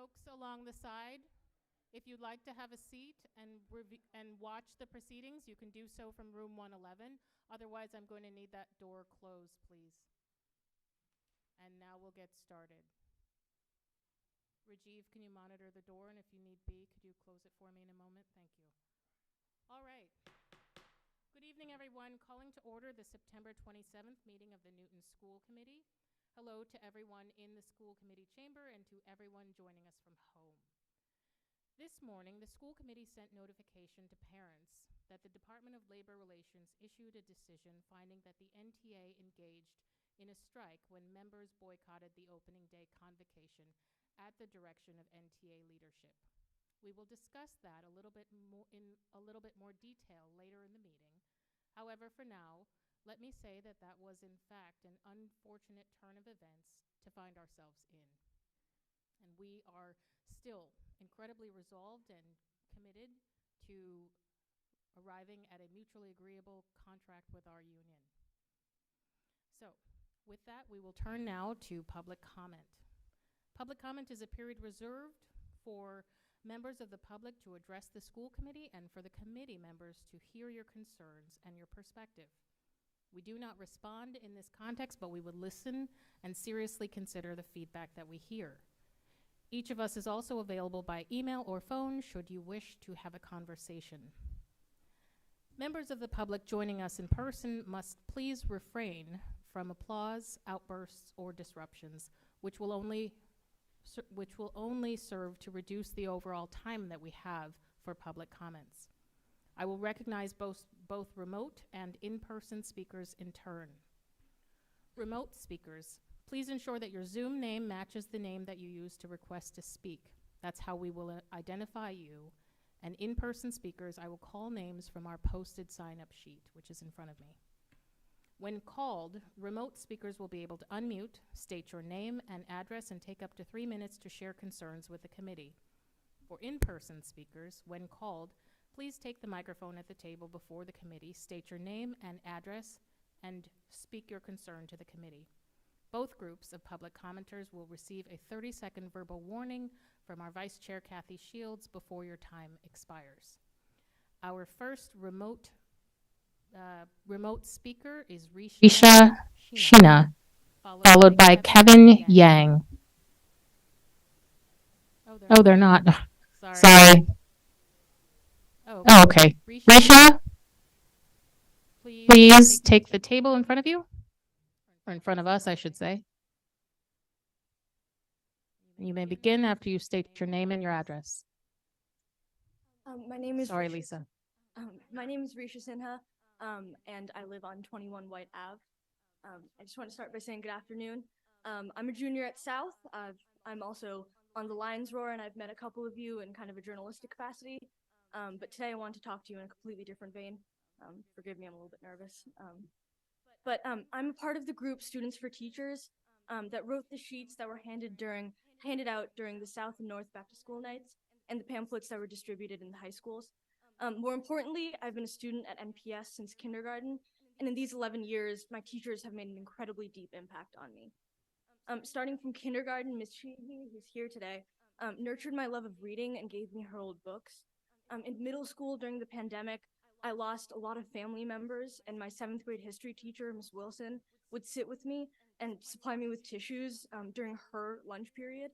Folks along the side, if you'd like to have a seat and watch the proceedings, you can do so from room 111. Otherwise, I'm going to need that door closed, please. And now we'll get started. Rajiv, can you monitor the door? And if you need be, could you close it for me in a moment? Thank you. All right. Good evening, everyone. Calling to order the September 27th meeting of the Newton School Committee. Hello to everyone in the school committee chamber and to everyone joining us from home. This morning, the school committee sent notification to parents that the Department of Labor Relations issued a decision finding that the NTA engaged in a strike when members boycotted the opening day convocation at the direction of NTA leadership. We will discuss that in a little bit more detail later in the meeting. However, for now, let me say that that was in fact an unfortunate turn of events to find ourselves in. And we are still incredibly resolved and committed to arriving at a mutually agreeable contract with our union. So, with that, we will turn now to public comment. Public comment is a period reserved for members of the public to address the school committee and for the committee members to hear your concerns and your perspective. We do not respond in this context, but we would listen and seriously consider the feedback that we hear. Each of us is also available by email or phone should you wish to have a conversation. Members of the public joining us in person must please refrain from applause, outbursts, or disruptions, which will only serve to reduce the overall time that we have for public comments. I will recognize both remote and in-person speakers in turn. Remote speakers, please ensure that your Zoom name matches the name that you use to request to speak. That's how we will identify you. And in-person speakers, I will call names from our posted sign-up sheet, which is in front of me. When called, remote speakers will be able to unmute, state your name and address, and take up to 3 minutes to share concerns with the committee. For in-person speakers, when called, please take the microphone at the table before the committee, state your name and address, and speak your concern to the committee. Both groups of public commenters will receive a 30-second verbal warning from our Vice Chair, Kathy Shields, before your time expires. Our first remote speaker is Risha Sheena, followed by Kevin Yang. Oh, they're not. Sorry. Oh, okay. Risha, please take the table in front of you, or in front of us, I should say. You may begin after you state your name and your address. My name is Sorry, Lisa. My name is Risha Sinha, and I live on 21 White Ave. I just want to start by saying good afternoon. I'm a junior at South. I'm also on the Lions Roar, and I've met a couple of you in kind of a journalistic capacity. But today I want to talk to you in a completely different vein. Forgive me, I'm a little bit nervous. But I'm a part of the group Students for Teachers that wrote the sheets that were handed out during the South and North Back to School nights and the pamphlets that were distributed in the high schools. More importantly, I've been a student at NPS since kindergarten, and in these 11 years, my teachers have made an incredibly deep impact on me. Starting from kindergarten, Miss Sheehy, who's here today, nurtured my love of reading and gave me her old books. In middle school during the pandemic, I lost a lot of family members, and my 7th grade history teacher, Miss Wilson, would sit with me and supply me with tissues during her lunch period.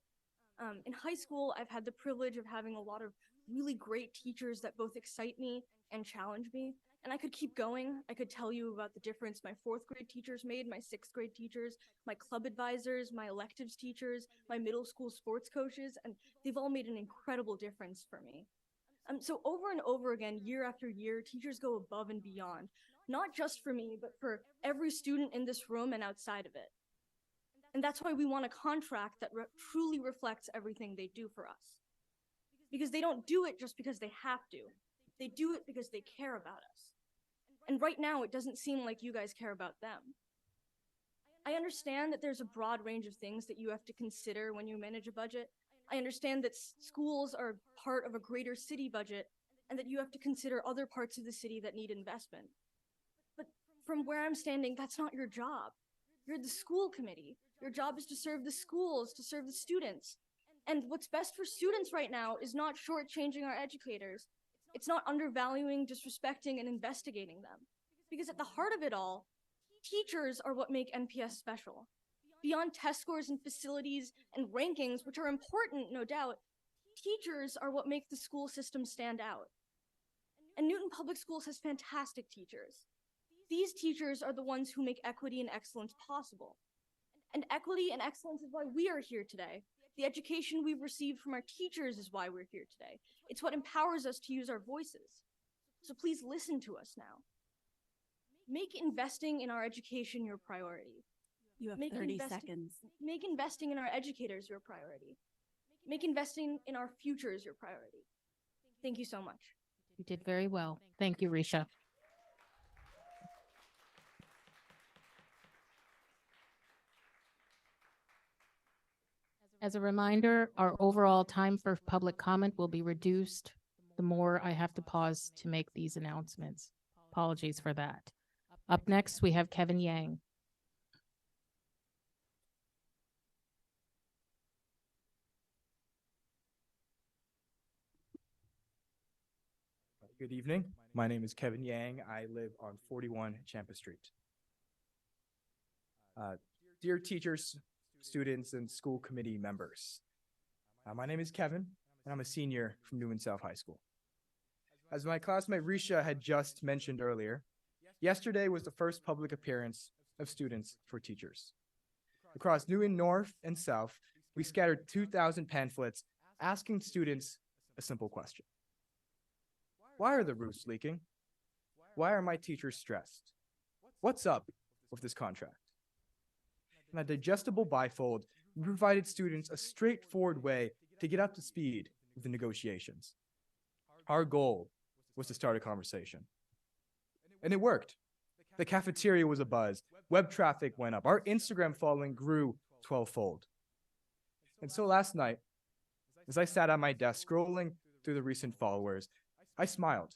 In high school, I've had the privilege of having a lot of really great teachers that both excite me and challenge me. And I could keep going. I could tell you about the difference my 4th grade teachers made, my 6th grade teachers, my club advisors, my electives teachers, my middle school sports coaches, and they've all made an incredible difference for me. So over and over again, year after year, teachers go above and beyond, not just for me, but for every student in this room and outside of it. And that's why we want a contract that truly reflects everything they do for us. Because they don't do it just because they have to. They do it because they care about us. And right now, it doesn't seem like you guys care about them. I understand that there's a broad range of things that you have to consider when you manage a budget. I understand that schools are part of a greater city budget and that you have to consider other parts of the city that need investment. But from where I'm standing, that's not your job. You're the school committee. Your job is to serve the schools, to serve the students. And what's best for students right now is not shortchanging our educators. It's not undervaluing, disrespecting, and investigating them. Because at the heart of it all, teachers are what make NPS special. Beyond test scores and facilities and rankings, which are important, no doubt, teachers are what make the school system stand out. And Newton Public Schools has fantastic teachers. These teachers are the ones who make equity and excellence possible. And equity and excellence is why we are here today. The education we've received from our teachers is why we're here today. It's what empowers us to use our voices. So please listen to us now. Make investing in our education your priority. You have Make 30 seconds. Make investing in our educators your priority. Make investing in our futures your priority. Thank you so much. You did very well. Thank you, Risha. As a reminder, our overall time for public comment will be reduced the more I have to pause to make these announcements. Apologies for that. Up next, we have Kevin Yang. Good evening. My name is Kevin Yang. I live on 41 Champa Street. Dear teachers, students, and school committee members, my name is Kevin, and I'm a senior from Newman South High School. As my classmate Risha had just mentioned earlier, yesterday was the first public appearance of Students for Teachers. Across Newton North and South, we scattered 2,000 pamphlets asking students a simple question. Why are the roofs leaking? Why are my teachers stressed? What's up with this contract? In a digestible bifold, we provided students a straightforward way to get up to speed with the negotiations. Our goal was to start a conversation. And it worked. The cafeteria was abuzz, web traffic went up, our Instagram following grew 12-fold. And so last night, as I sat at my desk scrolling through the recent followers, I smiled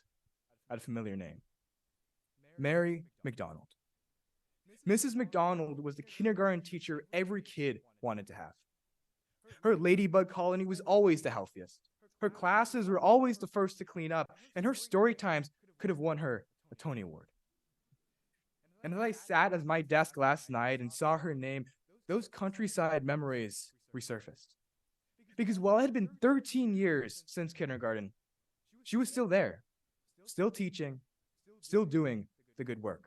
at a familiar name, Mary McDonald. Mrs. McDonald was the kindergarten teacher every kid wanted to have. Her ladybug colony was always the healthiest. Her classes were always the first to clean up, and her story times could have won her a Tony Award. And as I sat at my desk last night and saw her name, those countryside memories resurfaced. Because while it had been 13 years since kindergarten, she was still there, still teaching, still doing the good work.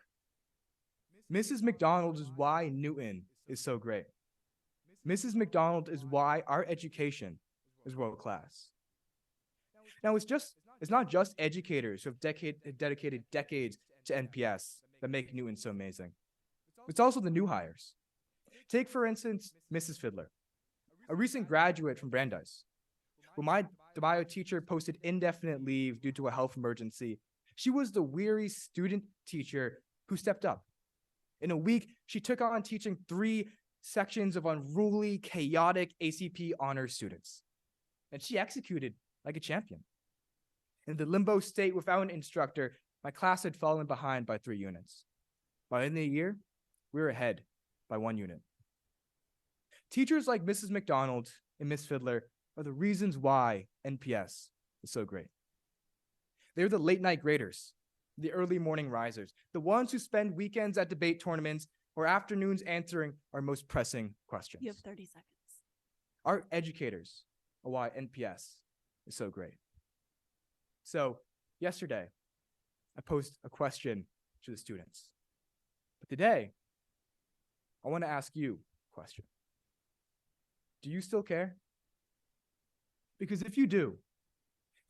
Mrs. McDonald is why Newton is so great. Mrs. McDonald is why our education is world class. Now, it's not just educators who have dedicated decades to NPS that make Newton so amazing. It's also the new hires. Take, for instance, Mrs. Fiddler, a recent graduate from Brandeis. When my bio teacher posted indefinite leave due to a health emergency, she was the weary student teacher who stepped up. In a week, she took on teaching 3 sections of unruly, chaotic ACP honors students. And she executed like a champion. In the limbo state without an instructor, my class had fallen behind by 3 units. By the end of the year, we were ahead by 1 unit. Teachers like Mrs. McDonald and Miss Fiddler are the reasons why NPS is so great. They're the late night graders, the early morning risers, the ones who spend weekends at debate tournaments or afternoons answering our most pressing questions. You have 30 seconds. Our educators are why NPS is so great. So yesterday, I posed a question to the students. But today, I want to ask you a question. Do you still care? Because if you do,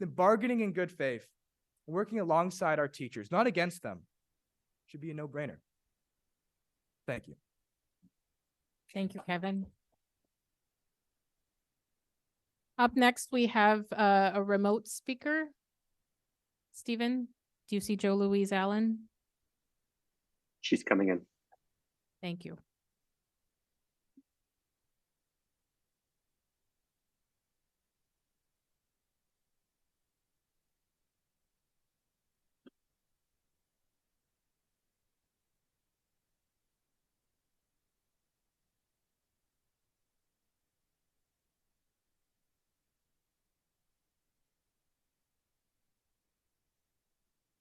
then bargaining in good faith, working alongside our teachers, not against them, should be a no-brainer. Thank you. Thank you, Kevin. Up next, we have a remote speaker. Stephen, do you see Jo Louise Allen? She's coming in. Thank you.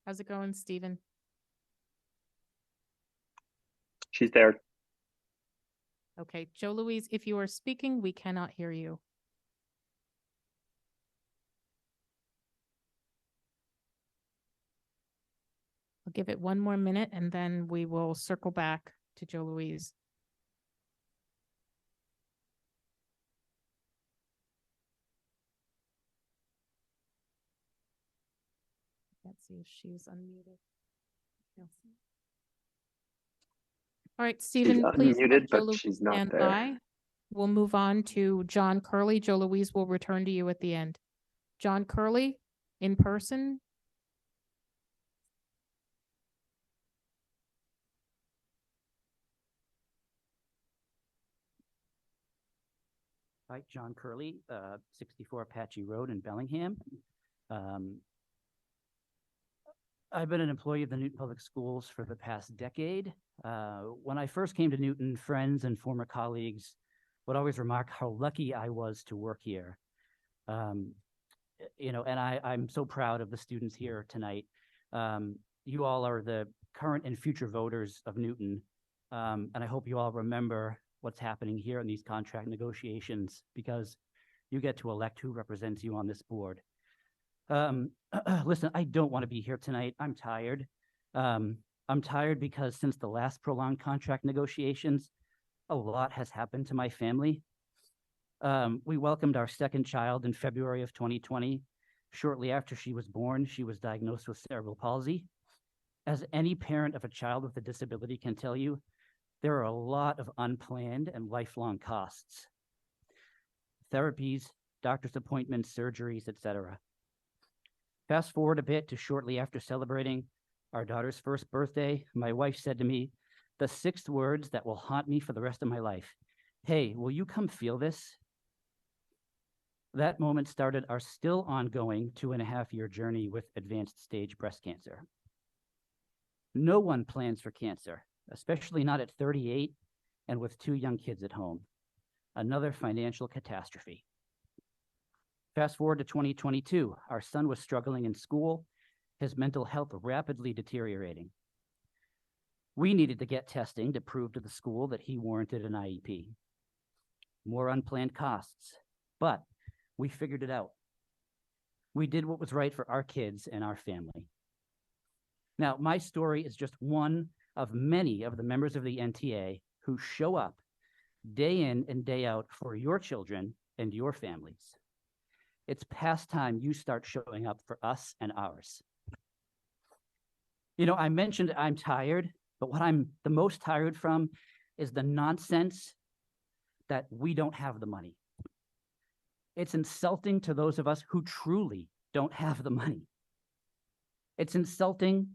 How's it going, Stephen? She's there. Okay, Joe Louise, if you are speaking, we cannot hear you. I'll give it one more minute and then we will circle back to Joe Louise. Let's see if she's unmuted. Yes. All right, Stephen, please let unmuted, Joe but Louise she's not stand there. by. We'll move on to John Curley. Joe Louise will return to you at the end. John Curley, in person. Hi, John Curley, 64 Apache Road in Bellingham. I've been an employee of the Newton Public Schools for the past decade. When I first came to Newton, friends and former colleagues would always remark how lucky I was to work here. You know, and I'm so proud of the students here tonight. You all are the current and future voters of Newton. And I hope you all remember what's happening here in these contract negotiations, because you get to elect who represents you on this board. Listen, I don't want to be here tonight. I'm tired. I'm tired because since the last prolonged contract negotiations, a lot has happened to my family. We welcomed our second child in February of 2020. Shortly after she was born, she was diagnosed with cerebral palsy. As any parent of a child with a disability can tell you, there are a lot of unplanned and lifelong costs. Therapies, doctor's appointments, surgeries, etc. Fast forward a bit to shortly after celebrating our daughter's first birthday, my wife said to me the 6 words that will haunt me for the rest of my life. Hey, will you come feel this? That moment started our still ongoing 2.5-year journey with advanced stage breast cancer. No one plans for cancer, especially not at 38 and with 2 young kids at home. Another financial catastrophe. Fast forward to 2022, our son was struggling in school, his mental health rapidly deteriorating. We needed to get testing to prove to the school that he warranted an IEP. More unplanned costs, but we figured it out. We did what was right for our kids and our family. Now, my story is just one of many of the members of the NTA who show up day in and day out for your children and your families. It's past time you start showing up for us and ours. You know, I mentioned I'm tired, but what I'm the most tired from is the nonsense that we don't have the money. It's insulting to those of us who truly don't have the money. It's insulting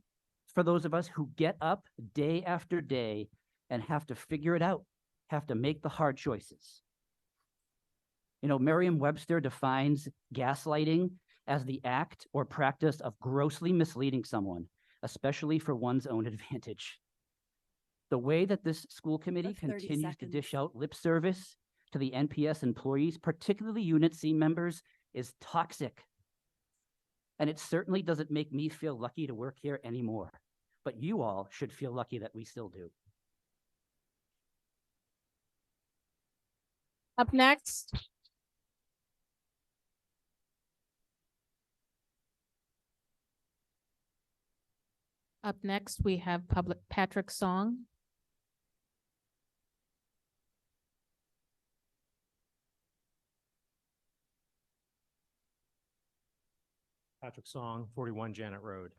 for those of us who get up day after day and have to figure it out, have to make the hard choices. You know, Merriam-Webster defines gaslighting as the act or practice of grossly misleading someone, especially for one's own advantage. The way that this school committee continues to dish out lip service to the NPS employees, particularly Unit C members, is toxic. And it certainly doesn't make me feel lucky to work here anymore. But you all should feel lucky that we still do. Up next. Up next, we have Patrick Song. Patrick Song, 41 Janet Road.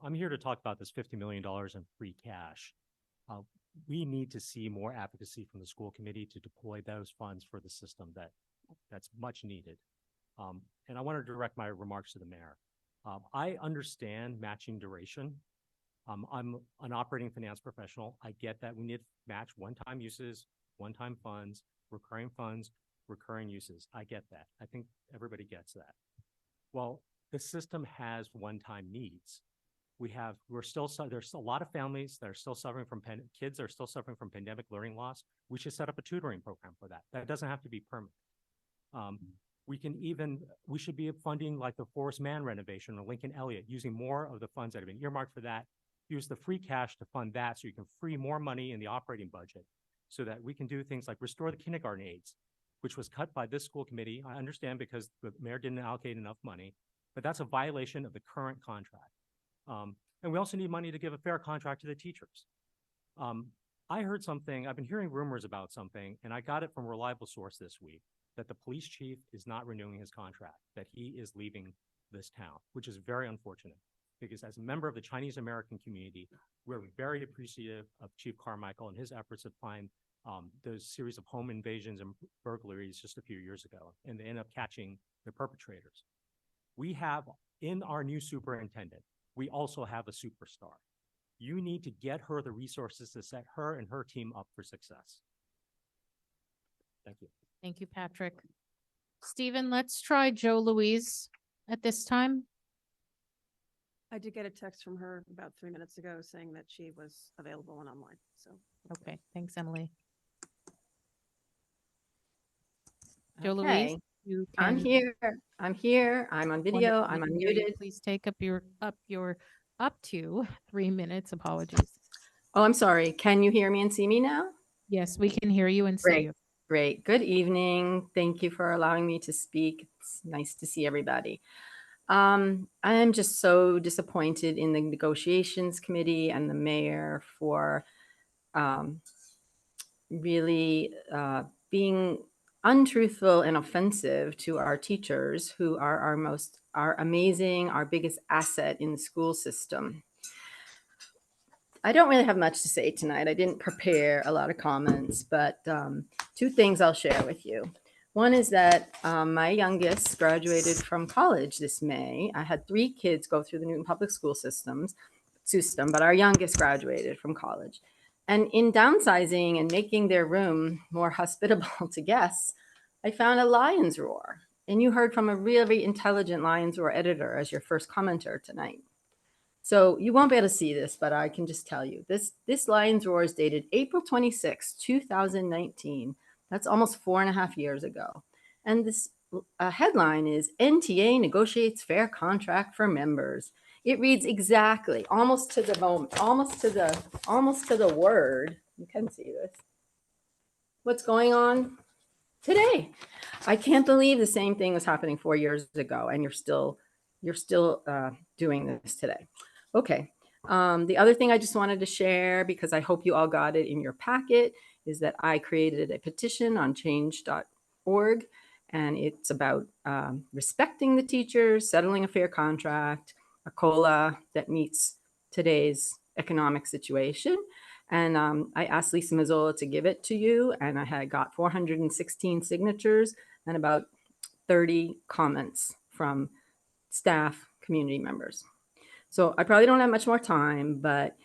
I'm here to talk about this $50 million in free cash. We need to see more advocacy from the school committee to deploy those funds for the system that's much needed. And I want to direct my remarks to the mayor. I understand matching duration. I'm an operating finance professional. I get that we need to match one-time uses, one-time funds, recurring uses. I get that. I think everybody gets that. Well, the system has one-time needs. There's a lot of families that are still suffering from kids are still suffering from pandemic learning loss. We should set up a tutoring program for that. That doesn't have to be permanent. We should be funding like the Forest Man renovation or Lincoln Elliott, using more of the funds that have been earmarked for that. Use the free cash to fund that so you can free more money in the operating budget so that we can do things like restore the kindergarten aides, which was cut by this school committee. I understand because the mayor didn't allocate enough money, but that's a violation of the current contract. And we also need money to give a fair contract to the teachers. I heard something, I've been hearing rumors about something, and I got it from a reliable source this week, that the police chief is not renewing his contract, that he is leaving this town, which is very unfortunate. Because as a member of the Chinese American community, we're very appreciative of Chief Carmichael and his efforts to find those series of home invasions and burglaries just a few years ago, and they end up catching the perpetrators. We have, in our new superintendent, we also have a superstar. You need to get her the resources to set her and her team up for success. Thank you. Thank you, Patrick. Stephen, let's try Joe Louise at this time. I did get a text from her about 3 minutes ago saying that she was available and online, so. Okay, thanks, Emily. Joe Louise, Okay, you I'm can. here. I'm here. I'm on video. Wonderful, I'm we can hear you. unmuted. Please take up your up to 3 minutes. Apologies. Oh, I'm sorry. Can you hear me and see me now? Yes, we can hear you and see Great. you. Great. Good evening. Thank you for allowing me to speak. It's nice to see everybody. I am just so disappointed in the negotiations committee and the mayor for really being untruthful and offensive to our teachers, who are our amazing, our biggest asset in the school system. I don't really have much to say tonight. I didn't prepare a lot of comments, but two things I'll share with you. One is that my youngest graduated from college this May. I had 3 kids go through the Newton Public School system, but our youngest graduated from college. And in downsizing and making their room more hospitable to guests, I found a lion's roar. And you heard from a really intelligent lion's roar editor as your first commenter tonight. So you won't be able to see this, but I can just tell you, this lion's roar is dated April 26, 2019. That's almost 4.5 years ago. And this headline is NTA negotiates fair contract for members. It reads exactly, almost to the moment, almost to the word. You can see this. What's going on today? I can't believe the same thing was happening 4 years ago, and you're still doing this today. Okay. The other thing I just wanted to share, because I hope you all got it in your packet, is that I created a petition on change.org, and it's about respecting the teachers, settling a fair contract, a COLA that meets today's economic situation. And I asked Lisa Mazzola to give it to you, and I had got 416 signatures and about 30 comments from staff, community members. So I probably don't have much more time, but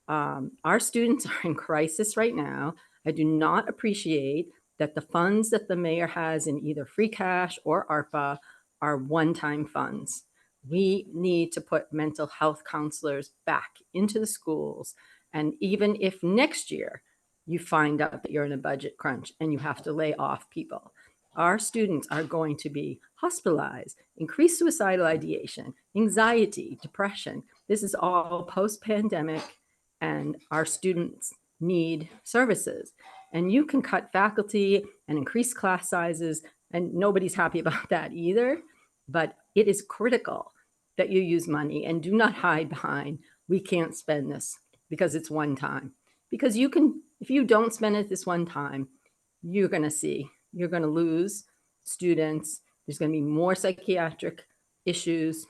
our students are in crisis right now. I do not appreciate that the funds that the mayor has in either free cash or ARPA are one-time funds. We need to put mental health counselors back into the schools. And even if next year you find out that you're in a budget crunch and you have to lay off people, our students are going to be hospitalized, increased suicidal ideation, anxiety, depression. This is all post-pandemic, and our students need services. And you can cut faculty and increase class sizes, and nobody's happy about that either. But it is critical that you use money and do not hide behind, we can't spend this because it's one time. Because you can, if you don't spend it this one time, you're going to lose students. There's going to be more psychiatric issues.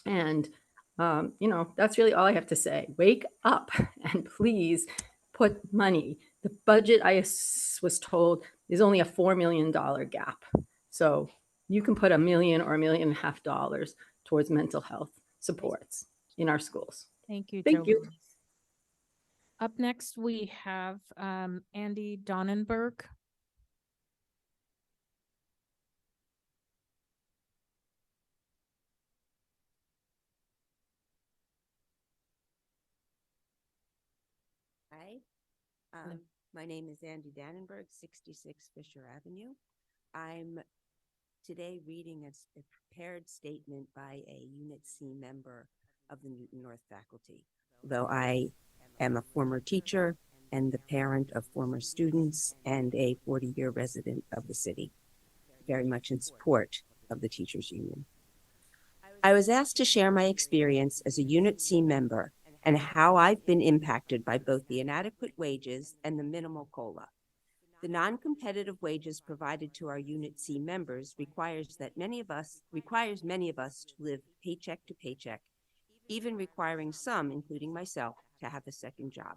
And, that's really all I have to say. Wake up and please put money. The budget, I was told, is only a $4 million gap. So you can put $1 million or $1.5 million towards mental health supports in our schools. Thank you, Thank Joe you. Louise. Up next, we have Andy Donnenberg. Hi, my name is Andy Dannenberg, 66 Fisher Avenue. I'm today reading a prepared statement by a Unit C member of the Newton North faculty. Though I am a former teacher and the parent of former students and a 40-year resident of the city, very much in support of the teachers union. I was asked to share my experience as a Unit C member and how I've been impacted by both the inadequate wages and the minimal COLA. The non-competitive wages provided to our Unit C members requires many of us to live paycheck to paycheck, even requiring some, including myself, to have a second job.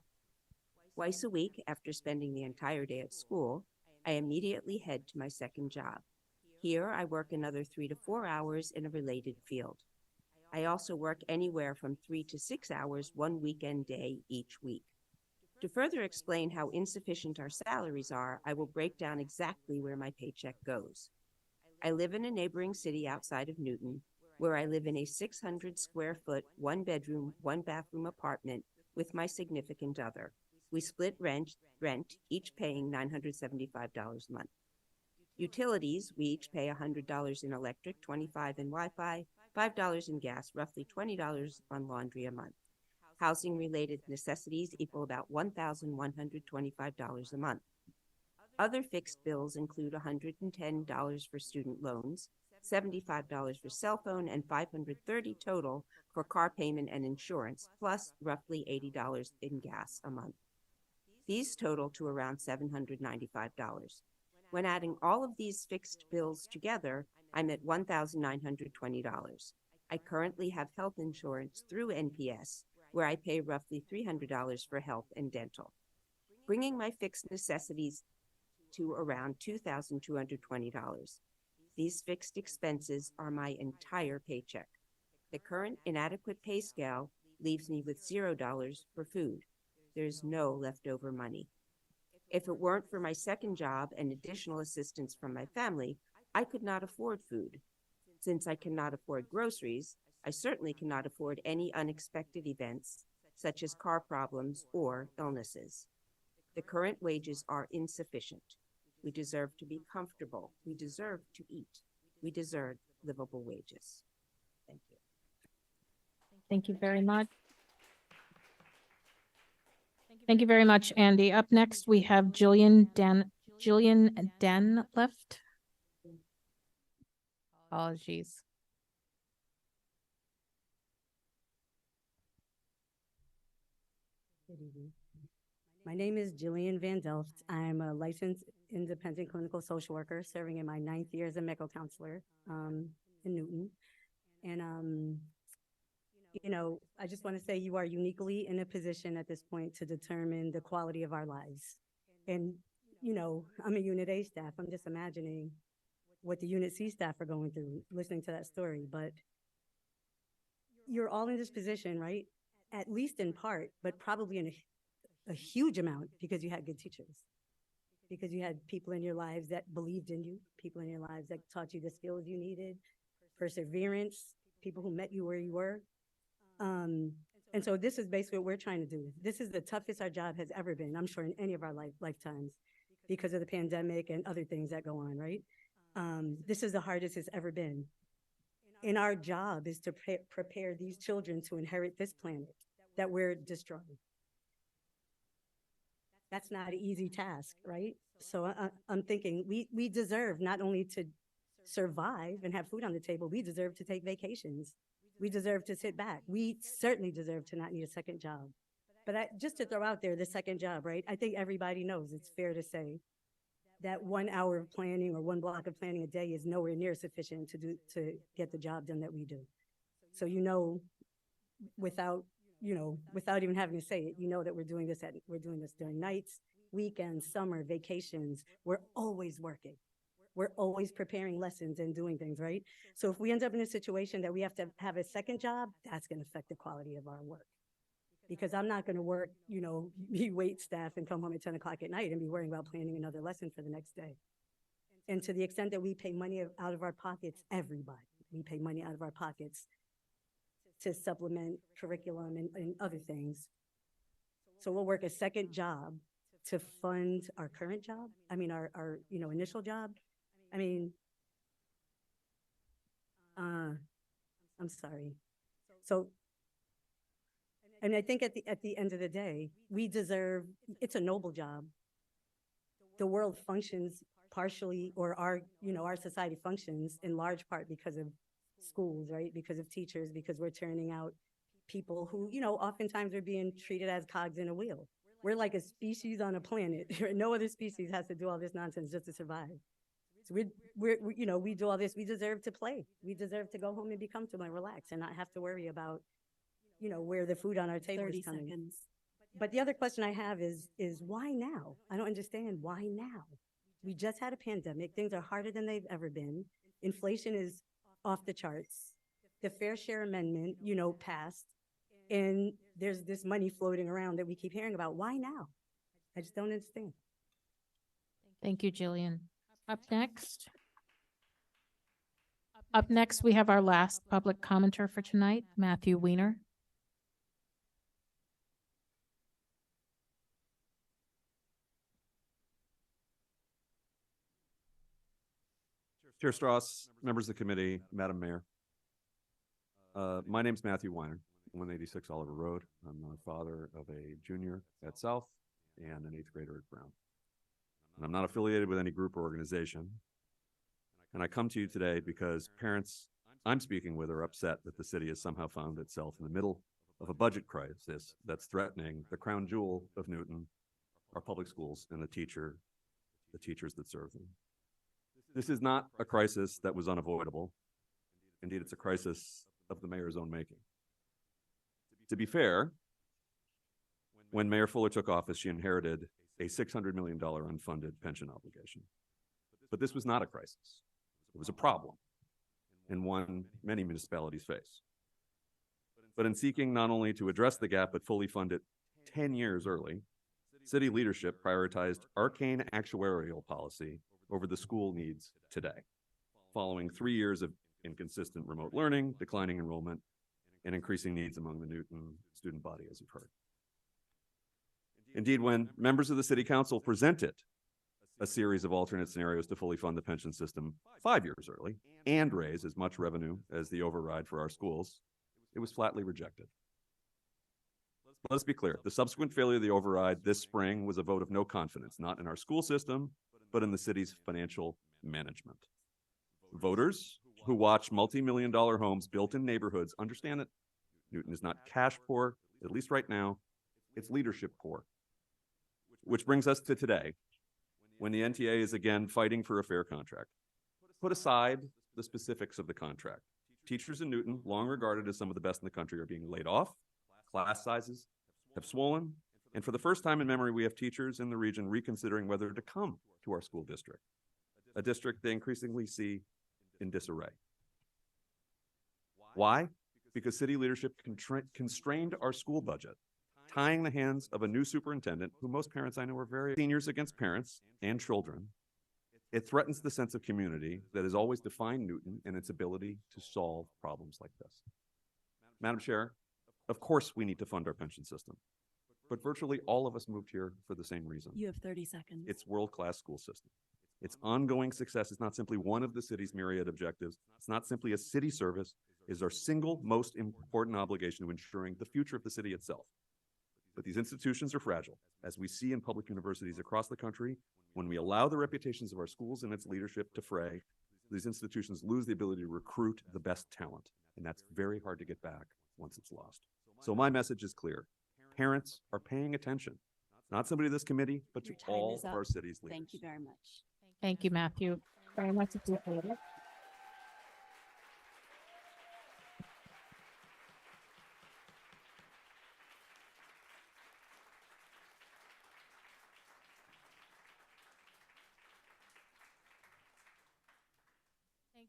Twice a week, after spending the entire day at school, I immediately head to my second job. Here, I work another 3 to 4 hours in a related field. I also work anywhere from 3 to 6 hours one weekend day each week. To further explain how insufficient our salaries are, I will break down exactly where my paycheck goes. I live in a neighboring city outside of Newton, where I live in a 600 square foot, 1-bedroom, 1-bathroom apartment with my significant other. We split rent, each paying $975 a month. Utilities, we each pay $100 in electric, $25 in Wi-Fi, $5 in gas, roughly $20 on laundry a month. Housing-related necessities equal about $1,125 a month. Other fixed bills include $110 for student loans, $75 for cell phone, and $530 total for car payment and insurance, plus roughly $80 in gas a month. These total to around $795. When adding all of these fixed bills together, I'm at $1,920. I currently have health insurance through NPS, where I pay roughly $300 for health and dental, bringing my fixed necessities to around $2,220. These fixed expenses are my entire paycheck. The current inadequate pay scale leaves me with $0 for food. There's no leftover money. If it weren't for my second job and additional assistance from my family, I could not afford food. Since I cannot afford groceries, I certainly cannot afford any unexpected events, such as car problems or illnesses. The current wages are insufficient. We deserve to be comfortable. We deserve to eat. We deserve livable wages. Thank you. Thank you very much. Thank you very much, Andy. Up next, we have Jillian Den left. Apologies. Good evening. My name is Jillian Van Delft. I'm a licensed independent clinical social worker serving in my 9th year as a medical counselor in Newton. And, you know, I just want to say you are uniquely in a position at this point to determine the quality of our lives. And, you know, I'm a Unit A staff. I'm just imagining what the Unit C staff are going through, listening to that story. But you're all in this position, right? At least in part, but probably in a huge amount because you had good teachers, because you had people in your lives that believed in you, people in your lives that taught you the skills you needed, perseverance, people who met you where you were. And so this is basically what we're trying to do. This is the toughest our job has ever been, I'm sure, in any of our lifetimes because of the pandemic and other things that go on, right? This is the hardest it's ever been. And our job is to prepare these children to inherit this planet that we're destroying. That's not an easy task, right? So I'm thinking we deserve not only to survive and have food on the table, we deserve to take vacations. We deserve to sit back. We certainly deserve to not need a second job. But just to throw out there the second job, right? I think everybody knows, it's fair to say, that 1 hour of planning or 1 block of planning a day is nowhere near sufficient to get the job done that we do. So, you know, without even having to say it, you know that we're doing this during nights, weekends, summer, vacations. We're always working. We're always preparing lessons and doing things, right? So if we end up in a situation that we have to have a second job, that's going to affect the quality of our work. Because I'm not going to work, you know, be wait staff and come home at 10 o'clock at night and be worrying about planning another lesson for the next day. And to the extent that we pay money out of our pockets, everybody, we pay money out of our pockets to supplement curriculum and other things. So we'll work a second job to fund our current job. I mean, our initial job. I mean, I'm sorry. So, and I think at the end of the day, we deserve, it's a noble job. The world functions partially, or our society functions in large part because of schools, right? Because of teachers, because we're turning out people who, oftentimes are being treated as cogs in a wheel. We're like a species on a planet. No other species has to do all this nonsense just to survive. So we do all this. We deserve to play. We deserve to go home and be comfortable and relax and not have to worry about, where the food on our table 30 is coming. seconds. But the other question I have is why now? I don't understand why now. We just had a pandemic. Things are harder than they've ever been. Inflation is off the charts. The Fair Share Amendment, passed. And there's this money floating around that we keep hearing about. Why now? I just don't understand. Thank you, Jillian. Up next, we have our last public commenter for tonight, Matthew Weiner. Chair Strauss, members of the committee, Madam Mayor. My name's Matthew Weiner, 186 Oliver Road. I'm the father of a junior at South and an 8th grader at Brown. And I'm not affiliated with any group or organization. And I come to you today because parents I'm speaking with are upset that the city has somehow found itself in the middle of a budget crisis that's threatening the crown jewel of Newton, our public schools, and the teachers that serve them. This is not a crisis that was unavoidable. Indeed, it's a crisis of the mayor's own making. To be fair, when Mayor Fuller took office, she inherited a $600 million unfunded pension obligation. But this was not a crisis. It was a problem, and one many municipalities face. But in seeking not only to address the gap, but fully fund it 10 years early, city leadership prioritized arcane actuarial policy over the school needs today, following 3 years of inconsistent remote learning, declining enrollment, and increasing needs among the Newton student body, as you've heard. Indeed, when members of the city council presented a series of alternate scenarios to fully fund the pension system 5 years early and raise as much revenue as the override for our schools, it was flatly rejected. Let's be clear, the subsequent failure of the override this spring was a vote of no confidence, not in our school system, but in the city's financial management. Voters who watch multi-million-dollar homes built in neighborhoods understand that Newton is not cash poor, at least right now, it's leadership poor. Which brings us to today, when the NTA is again fighting for a fair contract. Put aside the specifics of the contract. Teachers in Newton, long regarded as some of the best in the country, are being laid off, class sizes have swollen, and for the first time in memory, we have teachers in the region reconsidering whether to come to our school district, a district they increasingly see in disarray. Why? Because city leadership constrained our school budget, tying the hands of a new superintendent, who most parents I know are very seniors against parents and children. It threatens the sense of community that has always defined Newton and its ability to solve problems like this. Madam Chair, of course we need to fund our pension system, but virtually all of us moved here for the same reason. You have 30 seconds. It's world-class school system. Its ongoing success is not simply one of the city's myriad objectives. It's not simply a city service. It is our single most important obligation to ensuring the future of the city itself. But these institutions are fragile, as we see in public universities across the country. When we allow the reputations of our schools and its leadership to fray, these institutions lose the ability to recruit the best talent, and that's very hard to get back once it's lost. So my message is clear. Parents are paying attention, not simply to this committee, but to Your time all is of up. our city's leaders. Thank you very much. Thank you, Matthew. Very much appreciated.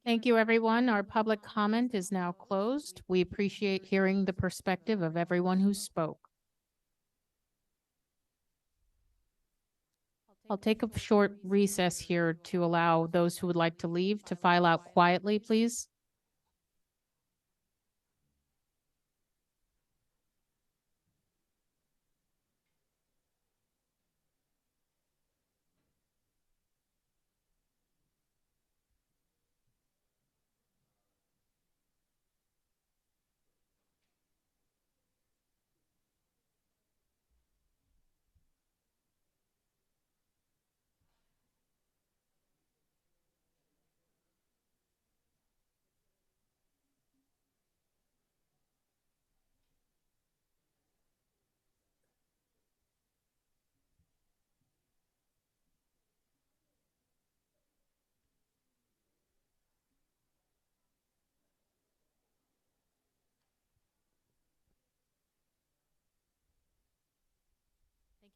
Thank you, everyone. Our public comment is now closed. We appreciate hearing the perspective of everyone who spoke. I'll take a short recess here to allow those who would like to leave to file out quietly, please.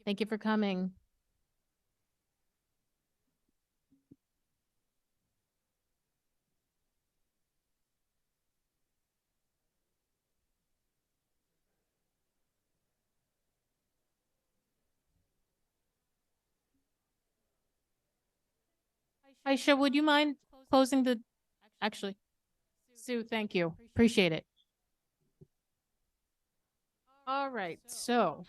Thank you for coming. Aisha, would you mind closing the, actually, Sue, thank you. Appreciate it. All right, so.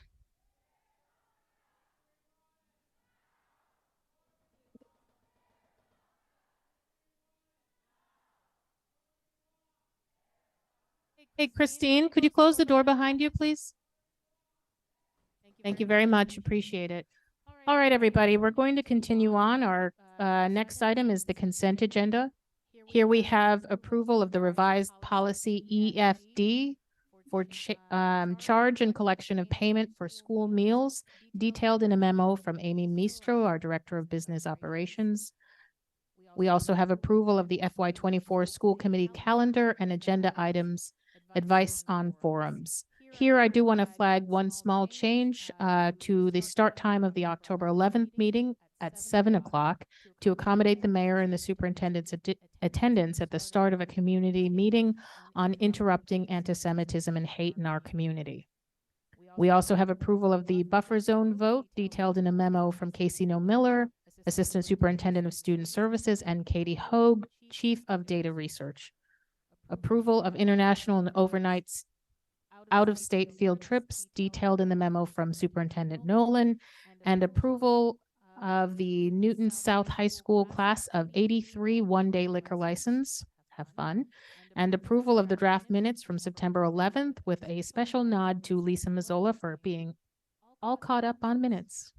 Hey, Christine, could you close the door behind you, please? Thank you very much. Appreciate it. All right, everybody, we're going to continue on. Our next item is the consent agenda. Here we have approval of the revised policy EFD for charge and collection of payment for school meals, detailed in a memo from Amy Mistro, our Director of Business Operations. We also have approval of the FY24 school committee calendar and agenda items, advice on forums. Here, I do want to flag one small change to the start time of the October 11th meeting at 7 o'clock to accommodate the mayor and the superintendent's attendance at the start of a community meeting on interrupting anti-Semitism and hate in our community. We also have approval of the buffer zone vote detailed in a memo from Casey No Miller, Assistant Superintendent of Student Services, and Katie Hogue, Chief of Data Research. Approval of international and overnights out-of-state field trips detailed in the memo from Superintendent Nolan, and approval of the Newton South High School class of 83 one-day liquor license. Have fun. And approval of the draft minutes from September 11th with a special nod to Lisa Mazzola for being all caught up on minutes.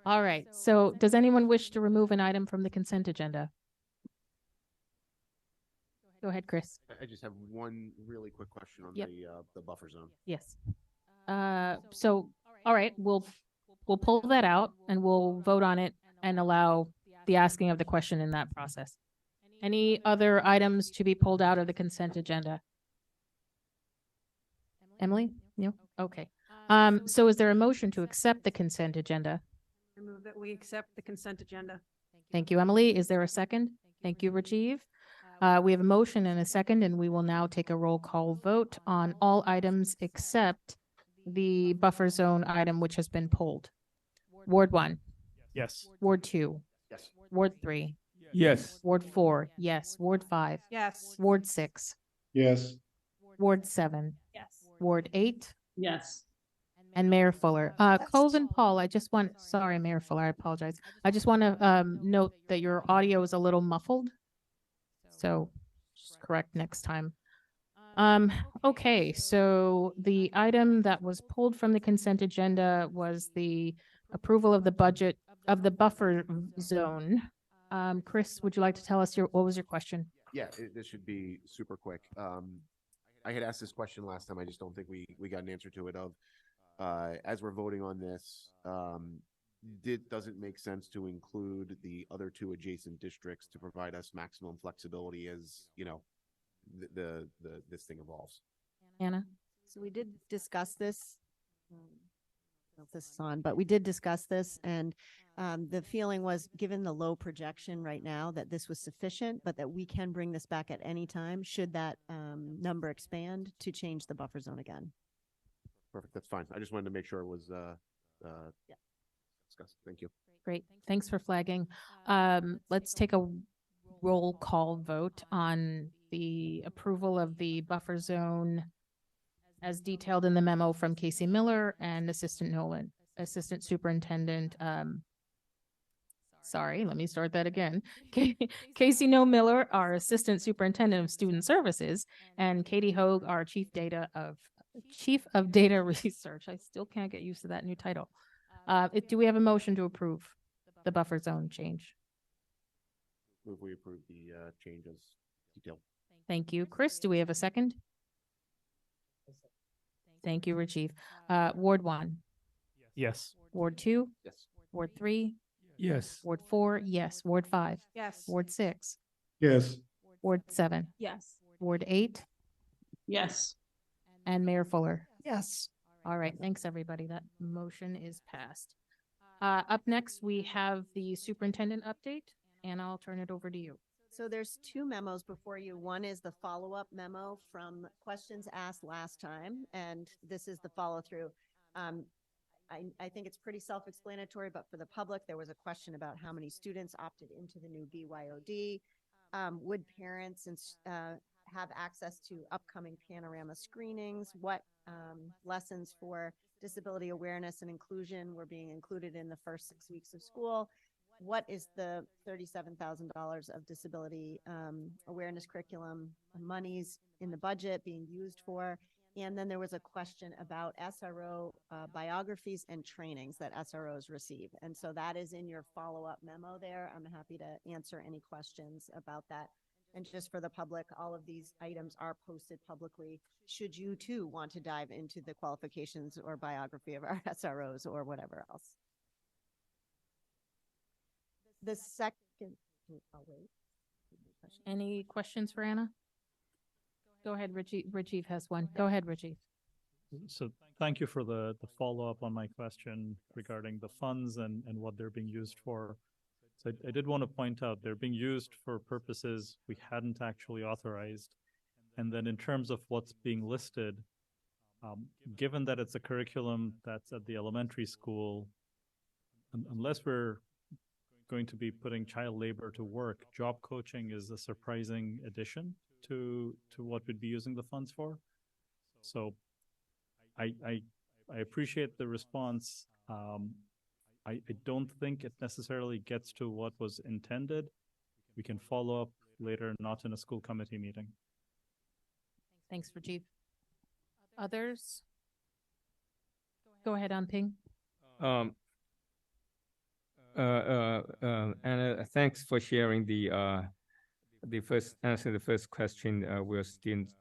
All right, so does anyone wish to remove an item from the consent agenda? Go ahead, Chris. I just have one really quick question on Yep. the buffer zone. Yes. So, all right, we'll pull that out and we'll vote on it and allow the asking of the question in that process. Any other items to be pulled out of the consent agenda? Emily? No? Okay. So is there a motion to accept the consent agenda? I move that we accept the consent agenda. Thank you, Emily. Is there a second? Thank you, Rajiv. We have a motion and a second, and we will now take a roll call vote on all items except the buffer zone item, which has been pulled. Ward 1, Yes. Ward 2, Yes. Ward 3, Yes. Ward 4, yes, Ward 5, Yes. Ward 6, Yes. Ward 7, Yes. Ward 8, Yes. and Mayor Fuller. Colvin Paul, sorry, Mayor Fuller, I apologize. I just want to note that your audio is a little muffled. So just correct next time. Okay, so the item that was pulled from the consent agenda was the approval of the budget of the buffer zone. Chris, would you like to tell us what was your question? Yeah, this should be super quick. I had asked this question last time. I just don't think we got an answer to it as we're voting on this, does it make sense to include the other two adjacent districts to provide us maximum flexibility as, you know, this thing evolves? Anna? So we did discuss this. I don't know if this is on, but we did discuss this, and the feeling was, given the low projection right now, that this was sufficient, but that we can bring this back at any time should that number expand to change the buffer zone again. Perfect. That's fine. I just wanted to make sure it was discussed. Thank you. Great. Thanks for flagging. Let's take a roll call vote on the approval of the buffer zone as detailed in the memo from Casey Miller and Assistant Nolan, Assistant Superintendent. Sorry, let me start that again. Casey No Miller, our Assistant Superintendent of Student Services, and Katie Hogue, our Chief of Data Research. I still can't get used to that new title. Do we have a motion to approve the buffer zone change? Move we approve the changes detailed. Thank you. Chris, do we have a second? Thank you, Rajiv. Ward 1. Yes. Ward 2. Yes. Ward 3. Yes. Ward 4. Yes. Ward 5. Yes. Ward 6. Yes. Ward 7. Yes. Ward 8. Yes. And Mayor Fuller. Yes. All right, thanks, everybody. That motion is passed. Up next, we have the superintendent update, and I'll turn it over to you. So there's two memos before you. One is the follow-up memo from questions asked last time, and this is the follow-through. I think it's pretty self-explanatory, but for the public, there was a question about how many students opted into the new BYOD. Would parents have access to upcoming panorama screenings? What lessons for disability awareness and inclusion were being included in the first 6 weeks of school? What is the $37,000 of disability awareness curriculum monies in the budget being used for? And then there was a question about SRO biographies and trainings that SROs receive. And so that is in your follow-up memo there. I'm happy to answer any questions about that. And just for the public, all of these items are posted publicly. Should you too want to dive into the qualifications or biography of our SROs or whatever else. The second, I'll wait. Any questions for Anna? Go ahead, Rajiv has one. Go ahead, Rajiv. So thank you for the follow-up on my question regarding the funds and what they're being used for. So I did want to point out they're being used for purposes we hadn't actually authorized. And then in terms of what's being listed, given that it's a curriculum that's at the elementary school, unless we're going to be putting child labor to work, job coaching is a surprising addition to what we'd be using the funds for. So I appreciate the response. I don't think it necessarily gets to what was intended. We can follow up later, not in a school committee meeting. Thanks, Rajiv. Others? Go ahead, Ping. And thanks for sharing the first question. Will students,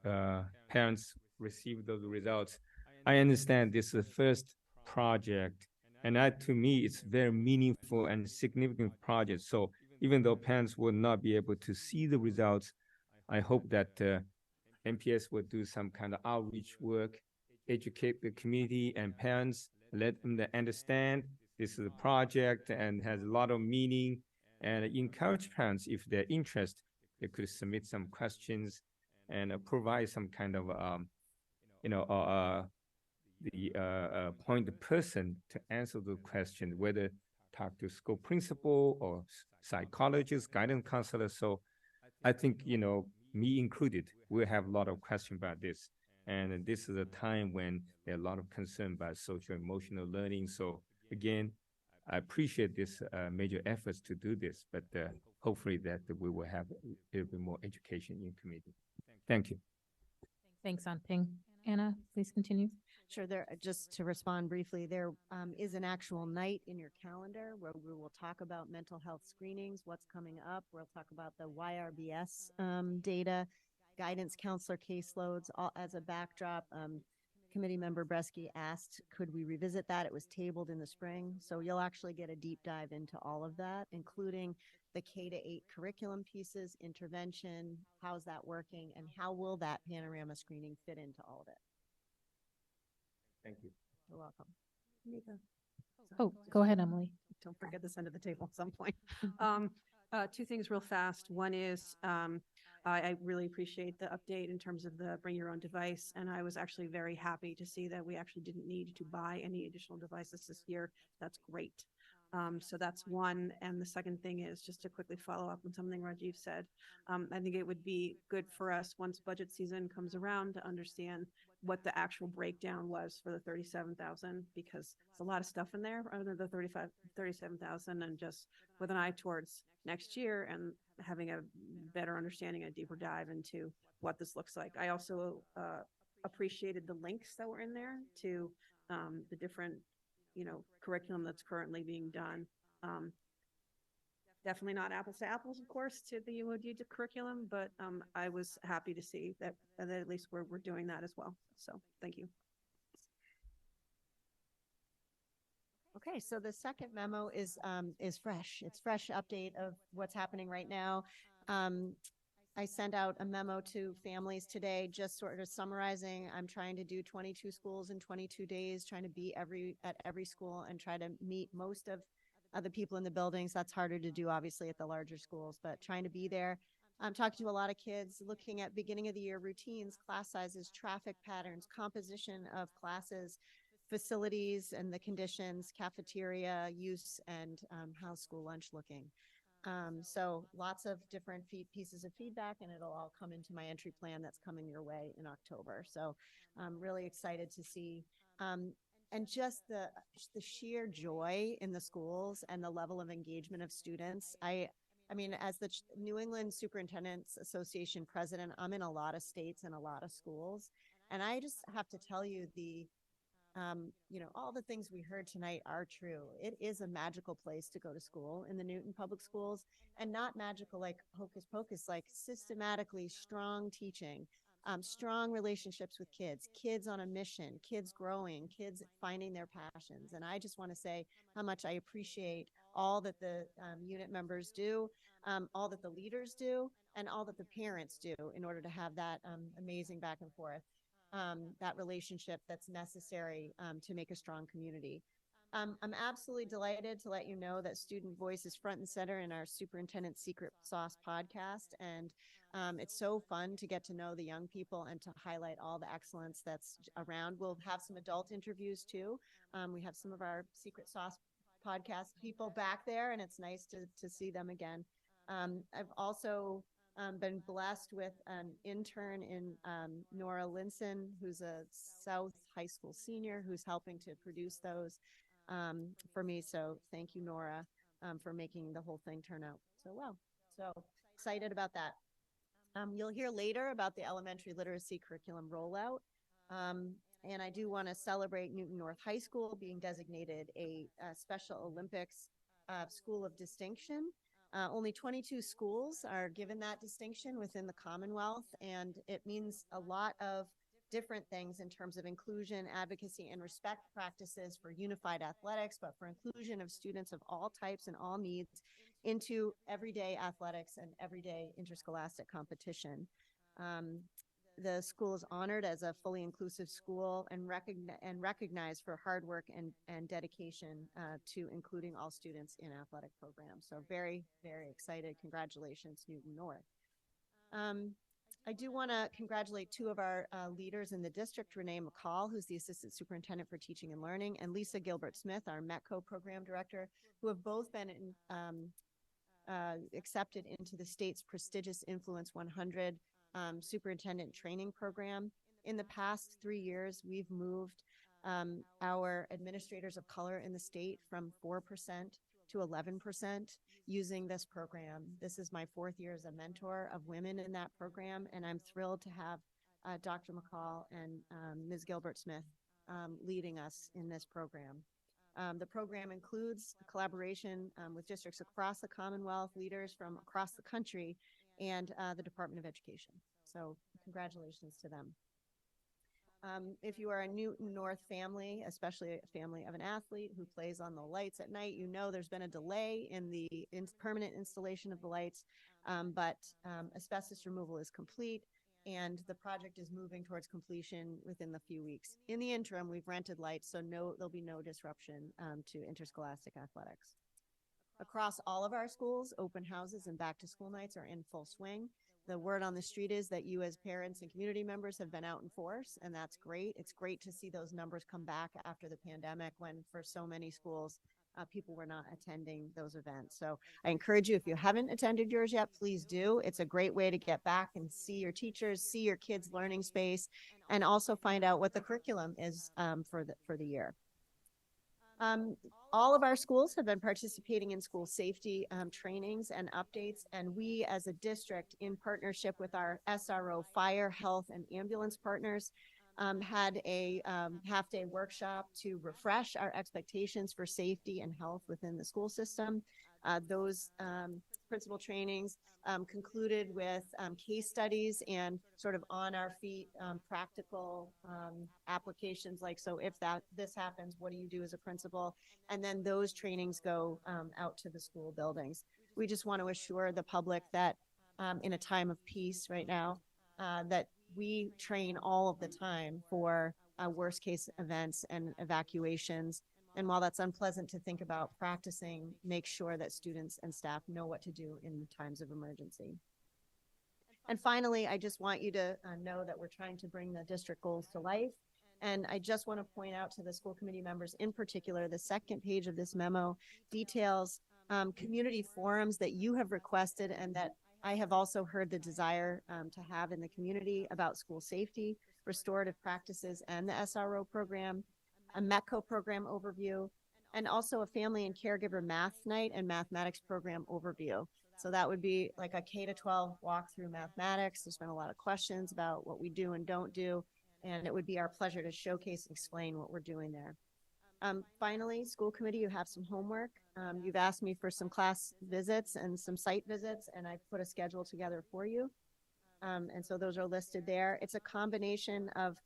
parents receive those results? I understand this is the first project, and that to me it's very meaningful and significant project. So even though parents will not be able to see the results, I hope that MPS will do some kind of outreach work, educate the community and parents, let them understand this is a project and has a lot of meaning, and encourage parents, if they're interested, they could submit some questions and provide some kind of, point person to answer the question, whether talk to school principal or psychologist, guidance counselor. So I think, me included, we'll have a lot of questions about this. And this is a time when there are a lot of concern about social emotional learning. So again, I appreciate this major efforts to do this, but hopefully that we will have a little bit more education in community. Thank you. Thanks, Ping. Anna, please continue. Sure. Just to respond briefly, there is an actual night in your calendar where we will talk about mental health screenings, what's coming up. We'll talk about the YRBS data, guidance counselor caseloads, all as a backdrop. Committee member Bresky asked, could we revisit that? It was tabled in the spring. So you'll actually get a deep dive into all of that, including the K-8 curriculum pieces, intervention, how's that working, and how will that panorama screening fit into all of it? Thank you. You're welcome. Oh, go ahead, Emily. Don't forget this end of the table at some point. Two things real fast. One is I really appreciate the update in terms of the bring your own device. And I was actually very happy to see that we actually didn't need to buy any additional devices this year. That's great. So that's one. And the second thing is just to quickly follow up on something Rajiv said. I think it would be good for us once budget season comes around to understand what the actual breakdown was for the 37,000, because there's a lot of stuff in there under the 37,000, and just with an eye towards next year and having a better understanding, a deeper dive into what this looks like. I also appreciated the links that were in there to the different, curriculum that's currently being done. Definitely not apples to apples, of course, to the UOD curriculum, but I was happy to see that at least we're doing that as well. So thank you. Okay, so the second memo is fresh. It's fresh update of what's happening right now. I sent out a memo to families today, just sort of summarizing, I'm trying to do 22 schools in 22 days, trying to be at every school and try to meet most of the people in the buildings. That's harder to do, obviously, at the larger schools, but trying to be there. I'm talking to a lot of kids, looking at beginning of the year routines, class sizes, traffic patterns, composition of classes, facilities and the conditions, cafeteria use, and how's school lunch looking. So lots of different pieces of feedback, and it'll all come into my entry plan that's coming your way in October. So I'm really excited to see, and just the sheer joy in the schools and the level of engagement of students. I mean, as the New England Superintendents Association president, I'm in a lot of states and a lot of schools, and I just have to tell you all the things we heard tonight are true. It is a magical place to go to school in the Newton Public Schools, and not magical like hocus pocus, like systematically strong teaching, strong relationships with kids on a mission, kids growing, kids finding their passions. And I just want to say how much I appreciate all that the unit members do, all that the leaders do, and all that the parents do in order to have that amazing back and forth. That relationship that's necessary to make a strong community. I'm absolutely delighted to let you know that student voice is front and center in our Superintendent Secret Sauce podcast. And it's so fun to get to know the young people and to highlight all the excellence that's around. We'll have some adult interviews too. We have some of our Secret Sauce podcast people back there, and it's nice to see them again. I've also been blessed with an intern in Nora Linson, who's a South High School senior who's helping to produce those for me. So thank you, Nora, for making the whole thing turn out so well. So excited about that. You'll hear later about the elementary literacy curriculum rollout. And I do want to celebrate Newton North High School being designated a Special Olympics School of Distinction. Only 22 schools are given that distinction within the Commonwealth, and it means a lot of different things in terms of inclusion, advocacy, and respect practices for unified athletics, but for inclusion of students of all types and all needs into everyday athletics and everyday interscholastic competition. The school is honored as a fully inclusive school and recognized for hard work and dedication to including all students in athletic programs. So very, very excited. Congratulations, Newton North. I do want to congratulate two of our leaders in the district, Renee McCall, who's the Assistant Superintendent for Teaching and Learning, and Lisa Gilbert-Smith, our METCO Program Director, who have both been accepted into the state's prestigious Influence 100 superintendent training program. In the past 3 years, we've moved our administrators of color in the state from 4% to 11% using this program. This is my 4th year as a mentor of women in that program, and I'm thrilled to have Dr. McCall and Ms. Gilbert-Smith leading us in this program. The program includes collaboration with districts across the Commonwealth, leaders from across the country, and the Department of Education. So congratulations to them. If you are a Newton North family, especially a family of an athlete who plays on the lights at night, you know there's been a delay in the permanent installation of the lights, but asbestos removal is complete, and the project is moving towards completion within the few weeks. In the interim, we've rented lights, so there'll be no disruption to interscholastic athletics. Across all of our schools, open houses and back to school nights are in full swing. The word on the street is that you as parents and community members have been out in force, and that's great. It's great to see those numbers come back after the pandemic when for so many schools, people were not attending those events. So I encourage you, if you haven't attended yours yet, please do. It's a great way to get back and see your teachers, see your kids' learning space, and also find out what the curriculum is for the year. All of our schools have been participating in school safety trainings and updates, and we as a district, in partnership with our SRO fire, health, and ambulance partners, had a half-day workshop to refresh our expectations for safety and health within the school system. Those principal trainings concluded with case studies and sort of on our feet practical applications, like, so if this happens, what do you do as a principal? And then those trainings go out to the school buildings. We just want to assure the public that in a time of peace right now, that we train all of the time for worst case events and evacuations. And while that's unpleasant to think about, practicing, make sure that students and staff know what to do in times of emergency. And finally, I just want you to know that we're trying to bring the district goals to life. And I just want to point out to the school committee members in particular, the second page of this memo details community forums that you have requested and that I have also heard the desire to have in the community about school safety, restorative practices, and the SRO program, a METCO program overview, and also a family and caregiver math night and mathematics program overview. So that would be like a K-12 walk through mathematics. There's been a lot of questions about what we do and don't do, and it would be our pleasure to showcase and explain what we're doing there. Finally, school committee, you have some homework. You've asked me for some class visits and some site visits, and I've put a schedule together for you. And so those are listed there. It's a combination of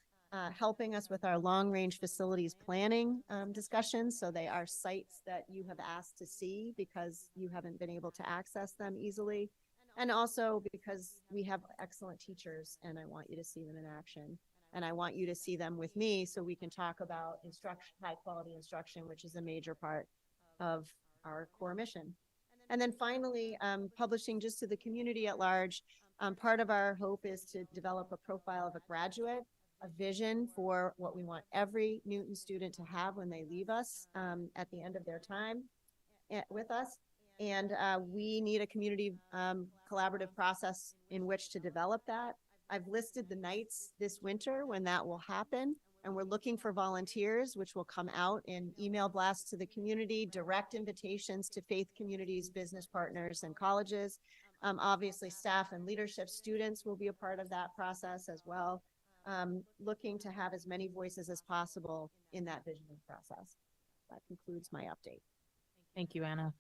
helping us with our long-range facilities planning discussions. So they are sites that you have asked to see because you haven't been able to access them easily. And also because we have excellent teachers and I want you to see them in action. And I want you to see them with me so we can talk about instruction, high quality instruction, which is a major part of our core mission. And then finally, publishing just to the community at large. Part of our hope is to develop a profile of a graduate, a vision for what we want every Newton student to have when they leave us at the end of their time with us. And we need a community collaborative process in which to develop that. I've listed the nights this winter when that will happen, and we're looking for volunteers, which will come out in email blasts to the community, direct invitations to faith communities, business partners, and colleges. Obviously, staff and leadership students will be a part of that process as well. Looking to have as many voices as possible in that visioning process. That concludes my update. Thank you, Anna.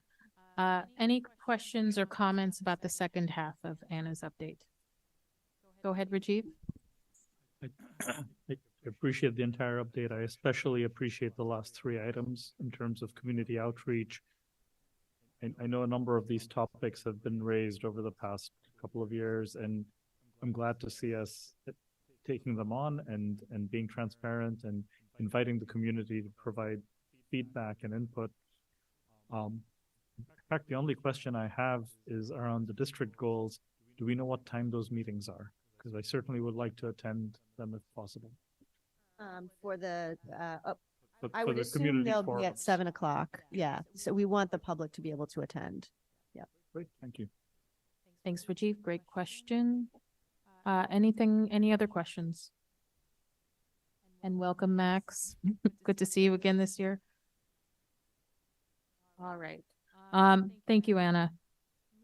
Any questions or comments about the second half of Anna's update? Go ahead, Rajiv. I appreciate the entire update. I especially appreciate the last 3 items in terms of community outreach. I know a number of these topics have been raised over the past couple of years, and I'm glad to see us taking them on and being transparent and inviting the community to provide feedback and input. In fact, the only question I have is around the district goals. Do we know what time those meetings are? Because I certainly would like to attend them if possible. For the, But I for would the assume community they'll be forums. at 7 o'clock. Yeah. So we want the public to be able to attend. Yeah. Great, thank you. Thanks, Rajiv. Great question. Any other questions? And welcome, Max. Good to see you again this year. All right. Thank you, Anna.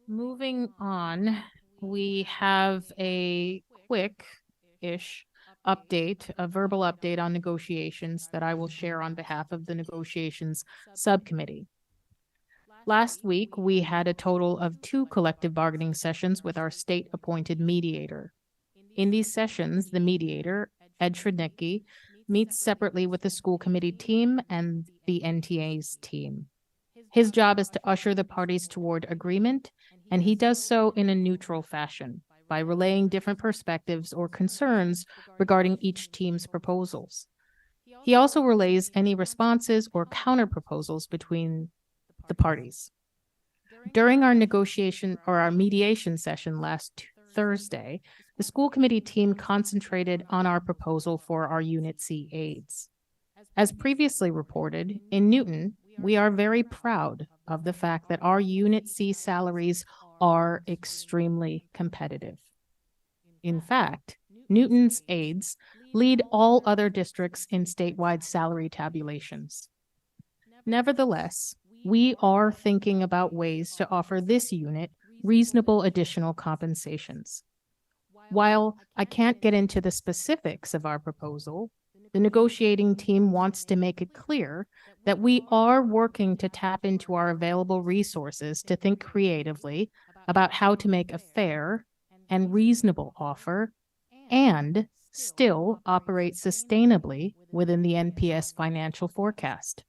Moving on, we have a quick-ish update, a verbal update on negotiations that I will share on behalf of the negotiations subcommittee. Last week, we had a total of 2 collective bargaining sessions with our state-appointed mediator. In these sessions, the mediator, Ed Trednicki, meets separately with the school committee team and the NTA's team. His job is to usher the parties toward agreement, and he does so in a neutral fashion by relaying different perspectives or concerns regarding each team's proposals. He also relays any responses or counter proposals between the parties. During our negotiation or our mediation session last Thursday, the school committee team concentrated on our proposal for our Unit C aides. As previously reported, in Newton, we are very proud of the fact that our Unit C salaries are extremely competitive. In fact, Newton's aides lead all other districts in statewide salary tabulations. Nevertheless, we are thinking about ways to offer this unit reasonable additional compensations. While I can't get into the specifics of our proposal, the negotiating team wants to make it clear that we are working to tap into our available resources to think creatively about how to make a fair and reasonable offer and still operate sustainably within the NPS financial forecast.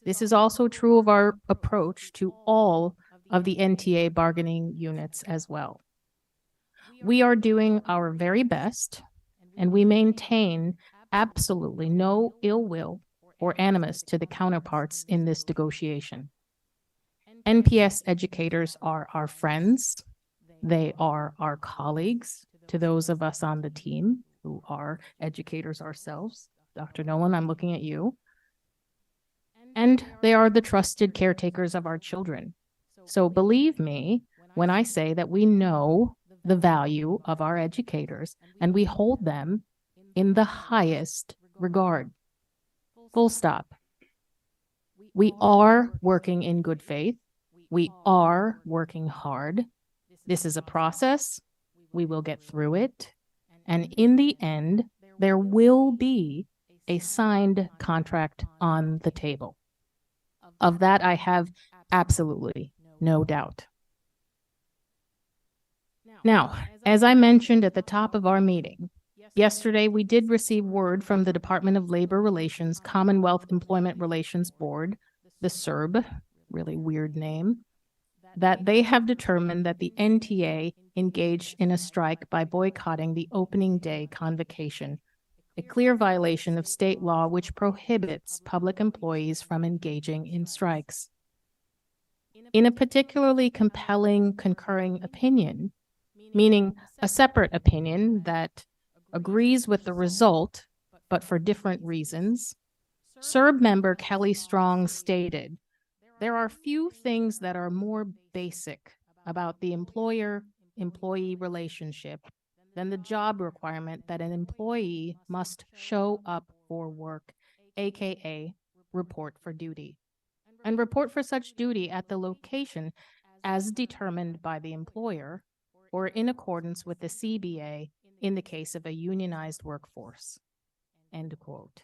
This is also true of our approach to all of the NTA bargaining units as well. We are doing our very best, and we maintain absolutely no ill will or animus to the counterparts in this negotiation. NPS educators are our friends. They are our colleagues to those of us on the team who are educators ourselves. Dr. Nolan, I'm looking at you. And they are the trusted caretakers of our children. So believe me when I say that we know the value of our educators and we hold them in the highest regard. Full stop. We are working in good faith. We are working hard. This is a process. We will get through it. And in the end, there will be a signed contract on the table. Of that, I have absolutely no doubt. Now, as I mentioned at the top of our meeting, yesterday we did receive word from the Department of Labor Relations Commonwealth Employment Relations Board, the CERB, really weird name, that they have determined that the NTA engaged in a strike by boycotting the opening day convocation, a clear violation of state law which prohibits public employees from engaging in strikes. In a particularly compelling concurring opinion, meaning a separate opinion that agrees with the result, but for different reasons, CERB member Kelly Strong stated, "There are few things that are more basic about the employer-employee relationship than the job requirement that an employee must show up for work, aka report for duty, and report for such duty at the location as determined by the employer or in accordance with the CBA in the case of a unionized workforce." End quote.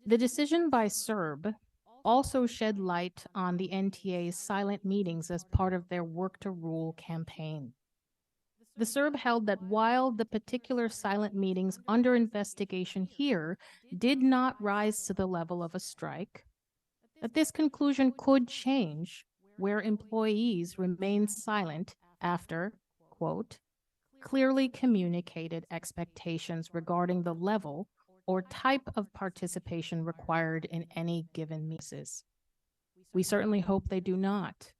The decision by CERB also shed light on the NTA's silent meetings as part of their Work to Rule campaign. The CERB held that while the particular silent meetings under investigation here did not rise to the level of a strike, that this conclusion could change where employees remain silent after, quote, clearly communicated expectations regarding the level or type of participation required in any given meetings. We certainly hope they do not.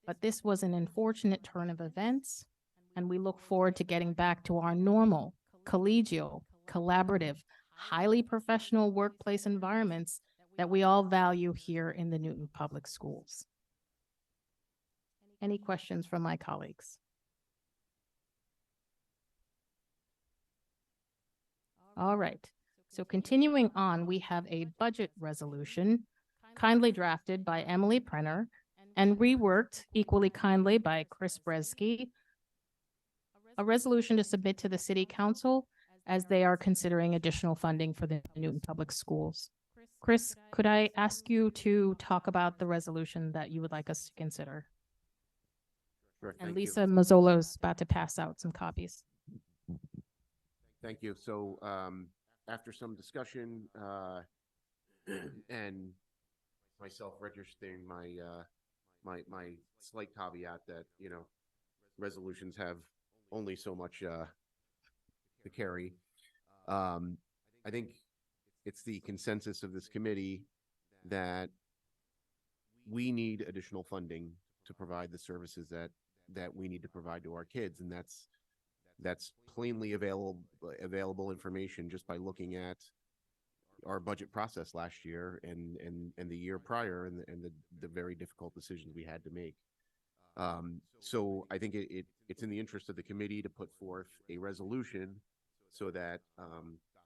But this was an unfortunate turn of events, and we look forward to getting back to our normal, collegial, collaborative, highly professional workplace environments that we all value here in the Newton Public Schools. Any questions from my colleagues? All right. So continuing on, we have a budget resolution kindly drafted by Emily Prenner and reworked equally kindly by Chris Bresky, a resolution to submit to the City Council as they are considering additional funding for the Newton Public Schools. Chris, could I ask you to talk about the resolution that you would like us to consider? Sure, And thank you. Lisa Mazzolo's about to pass out some copies. Thank you. So after some discussion and myself registering my slight caveat that, you know, resolutions have only so much to carry, I think it's the consensus of this committee that we need additional funding to provide the services that we need to provide to our kids, and that's plainly available information just by looking at our budget process last year and the year prior and the very difficult decisions we had to make. So I think it's in the interest of the committee to put forth a resolution so that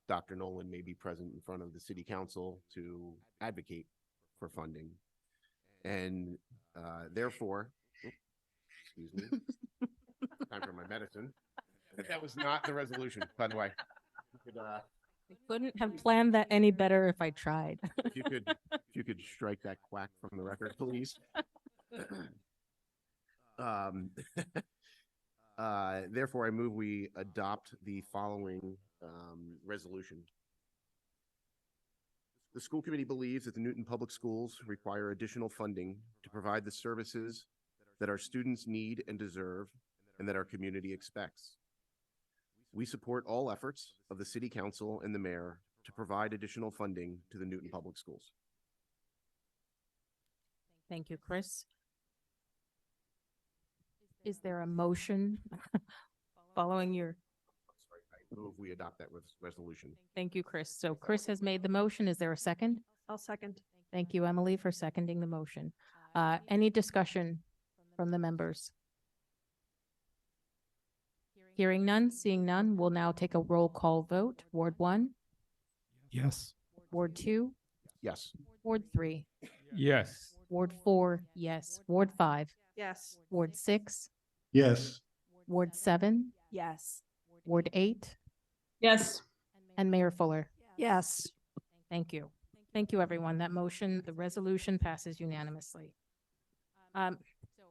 Dr. Nolan may be present in front of the City Council to advocate for funding. And therefore, excuse me, time for my medicine. That was not the resolution, by the way. You could, I couldn't have planned that any better if I tried. if you could strike that quack from the record, please. Therefore, I move we adopt the following resolution. The school committee believes that the Newton Public Schools require additional funding to provide the services that our students need and deserve, and that our community expects. We support all efforts of the City Council and the Mayor to provide additional funding to the Newton Public Schools. Thank you, Chris. Is there a motion following your, I move we adopt that resolution. thank you, Chris. So Chris has made the motion. Is there a second? I'll second. Thank you, Emily, for seconding the motion. Any discussion from the members? Hearing none, seeing none, we'll now take a roll call vote. Ward 1, Yes. Ward 2, Yes. Ward 3, Yes. Ward 4, yes. Ward 5, Yes. Ward 6, Yes. Ward 7, Yes. Ward 8, Yes. and Mayor Fuller. Yes. Thank you. Thank you, everyone. That motion, the resolution passes unanimously.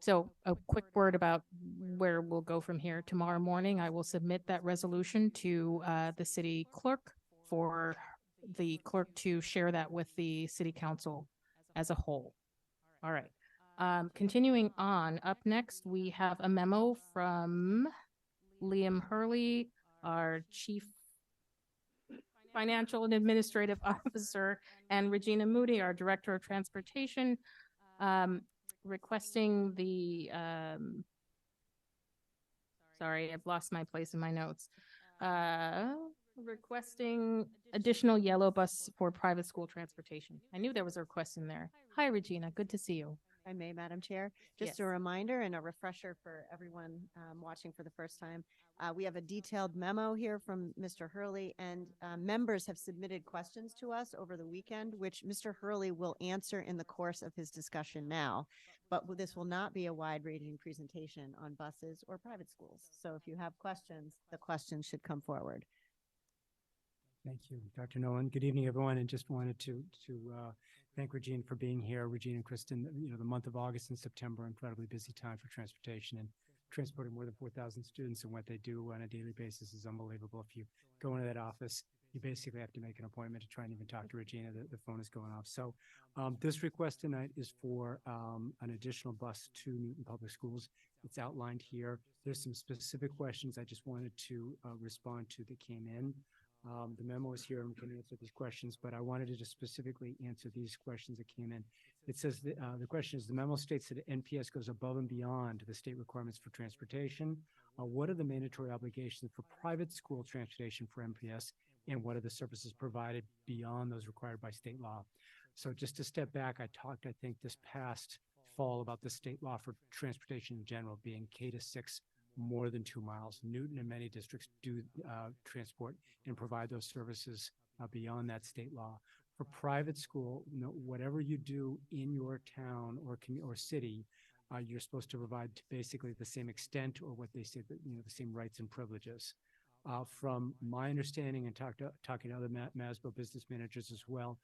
So a quick word about where we'll go from here. Tomorrow morning, I will submit that resolution to the city clerk for the clerk to share that with the city council as a whole. All right. Continuing on, up next, we have a memo from Liam Hurley, our Chief Financial and Administrative Officer, and Regina Moody, our Director of Transportation, requesting the, sorry, I've lost my place in my notes. Requesting additional yellow bus for private school transportation. I knew there was a request in there. Hi, Regina. Good to see you. If I may, Madam Chair, just Yes. a reminder and a refresher for everyone watching for the first time. We have a detailed memo here from Mr. Hurley, and members have submitted questions to us over the weekend, which Mr. Hurley will answer in the course of his discussion now. But this will not be a wide-ranging presentation on buses or private schools. So if you have questions, the questions should come forward. Thank you, Dr. Nolan. Good evening, everyone, and just wanted to thank Regina for being here. Regina and Kristen, the month of August and September, incredibly busy time for transportation, and transporting more than 4,000 students and what they do on a daily basis is unbelievable. If you go into that office, you basically have to make an appointment to try and even talk to Regina. The phone is going off. So this request tonight is for an additional bus to Newton Public Schools. It's outlined here. There's some specific questions I just wanted to respond to that came in. The memo is here and we can answer these questions, but I wanted to just specifically answer these questions that came in. It says the question is, the memo states that NPS goes above and beyond the state requirements for transportation. What are the mandatory obligations for private school transportation for NPS, and what are the services provided beyond those required by state law? So just to step back, I talked, I think, this past fall about the state law for transportation in general being K-6 more than 2 miles. Newton and many districts do transport and provide those services beyond that state law. For private school, whatever you do in your town or city, you're supposed to provide to basically the same extent, or what they say, that the same rights and privileges. From my understanding and talking to other MASBO business managers as well,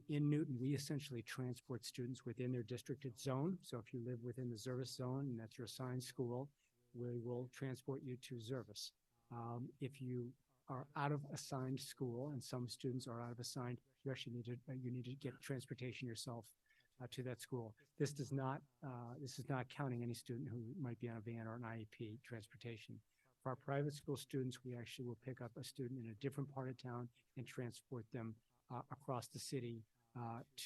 in Newton, we essentially transport students within their districted zone. So if you live within the Zervis zone and that's your assigned school, we will transport you to Zervis. If you are out of assigned school, and some students are out of assigned, you actually need to get transportation yourself to that school. This is not counting any student who might be on a van or an IEP transportation. For our private school students, we actually will pick up a student in a different part of town and transport them across the city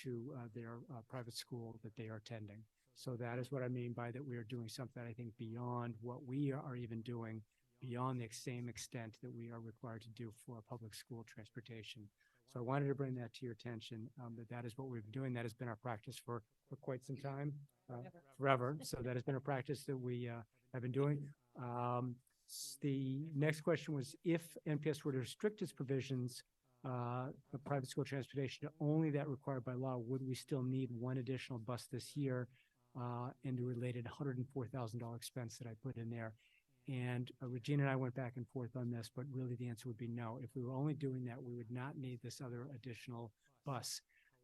to their private school that they are attending. So that is what I mean by that we are doing something, I think, beyond what we are even doing, beyond the same extent that we are required to do for public school transportation. So I wanted to bring that to your attention, that is what we've been doing. That has been our practice for quite some time, forever. So that has been a practice that we have been doing. The next question was, if NPS were to restrict its provisions of private school transportation to only that required by law, would we still need one additional bus this year and the related $104,000 expense that I put in there? And Regina and I went back and forth on this, but really the answer would be no. If we were only doing that, we would not need this other additional bus.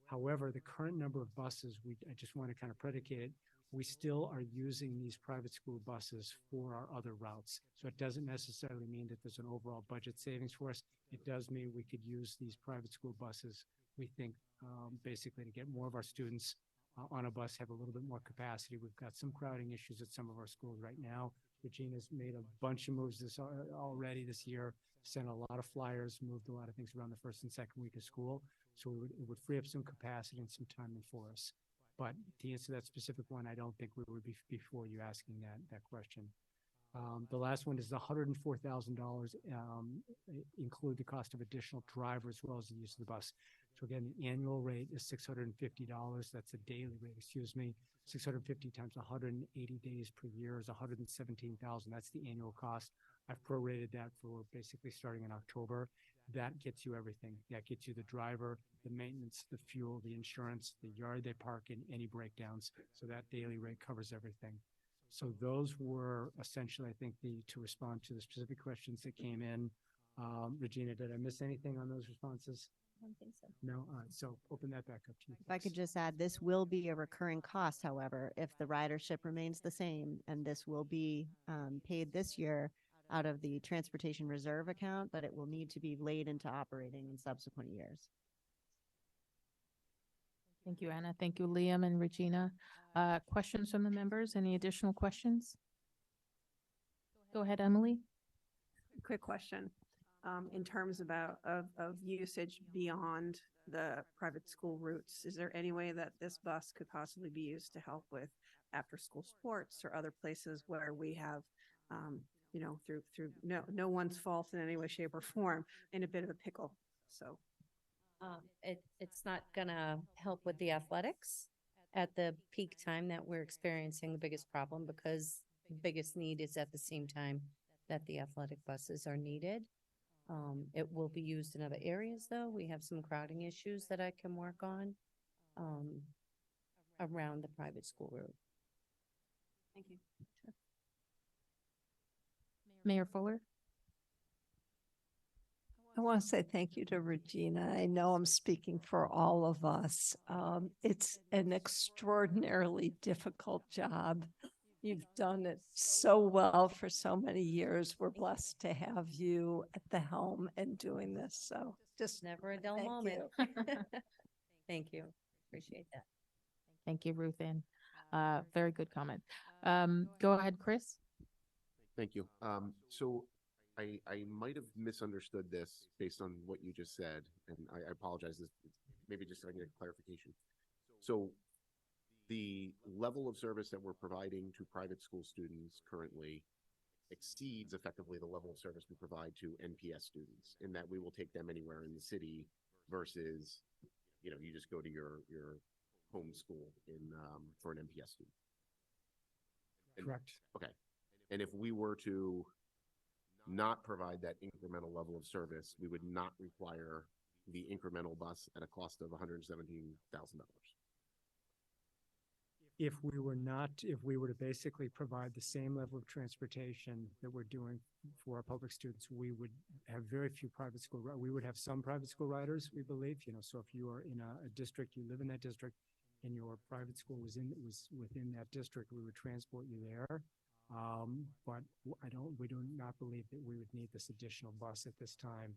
However, the current number of buses, I just want to kind of predicate it, we still are using these private school buses for our other routes. So it doesn't necessarily mean that there's an overall budget savings for us. It does mean we could use these private school buses, we think, basically to get more of our students on a bus, have a little bit more capacity. We've got some crowding issues at some of our schools right now. Regina's made a bunch of moves already this year, sent a lot of flyers, moved a lot of things around the first and second week of school. So it would free up some capacity and some time for us. But to answer that specific one, I don't think we would be before you asking that question. The last one is the $104,000 include the cost of additional driver as well as the use of the bus. So again, the annual rate is $650. That's a daily rate, excuse me. 650 times 180 days per year is 117,000. That's the annual cost. I've prorated that for basically starting in October. That gets you everything. That gets you the driver, the maintenance, the fuel, the insurance, the yard they park in, any breakdowns. So that daily rate covers everything. So those were essentially, I think, to respond to the specific questions that came in. Regina, did I miss anything on those responses? I don't think so. No? All right, so open that back up to you. If I could just add, this will be a recurring cost, however, if the ridership remains the same, and this will be paid this year out of the transportation reserve account, but it will need to be laid into operating in subsequent years. Thank you, Anna. Thank you, Liam and Regina. Questions from the members? Any additional questions? Go ahead, Emily. Quick question. In terms of usage beyond the private school routes, is there any way that this bus could possibly be used to help with after-school sports or other places where we have, through no one's fault in any way, shape, or form, in a bit of a pickle? So. It's not gonna help with the athletics at the peak time that we're experiencing the biggest problem, because the biggest need is at the same time that the athletic buses are needed. It will be used in other areas, though. We have some crowding issues that I can work on around the private school route. Thank you. Sure. Mayor Fuller. I want to say thank you to Regina. I know I'm speaking for all of us. It's an extraordinarily difficult job. You've done it so well for so many years. We're blessed to have you at the helm and doing this. So just never a dull thank moment. you. Thank you. Appreciate that. Thank you, Ruth Ann. Very good comment. Go ahead, Chris. Thank you. So I might have misunderstood this based on what you just said, and I apologize. Maybe just so I can get clarification. So the level of service that we're providing to private school students currently exceeds effectively the level of service we provide to NPS students, in that we will take them anywhere in the city versus, you just go to your home school for an NPS student. Correct. Okay. And if we were to not provide that incremental level of service, we would not require the incremental bus at a cost of $117,000. If we were to basically provide the same level of transportation that we're doing for our public students, we would have very few private school. We would have some private school riders, we believe. So if you are in a district, you live in that district, and your private school was within that district, we would transport you there. But we do not believe that we would need this additional bus at this time.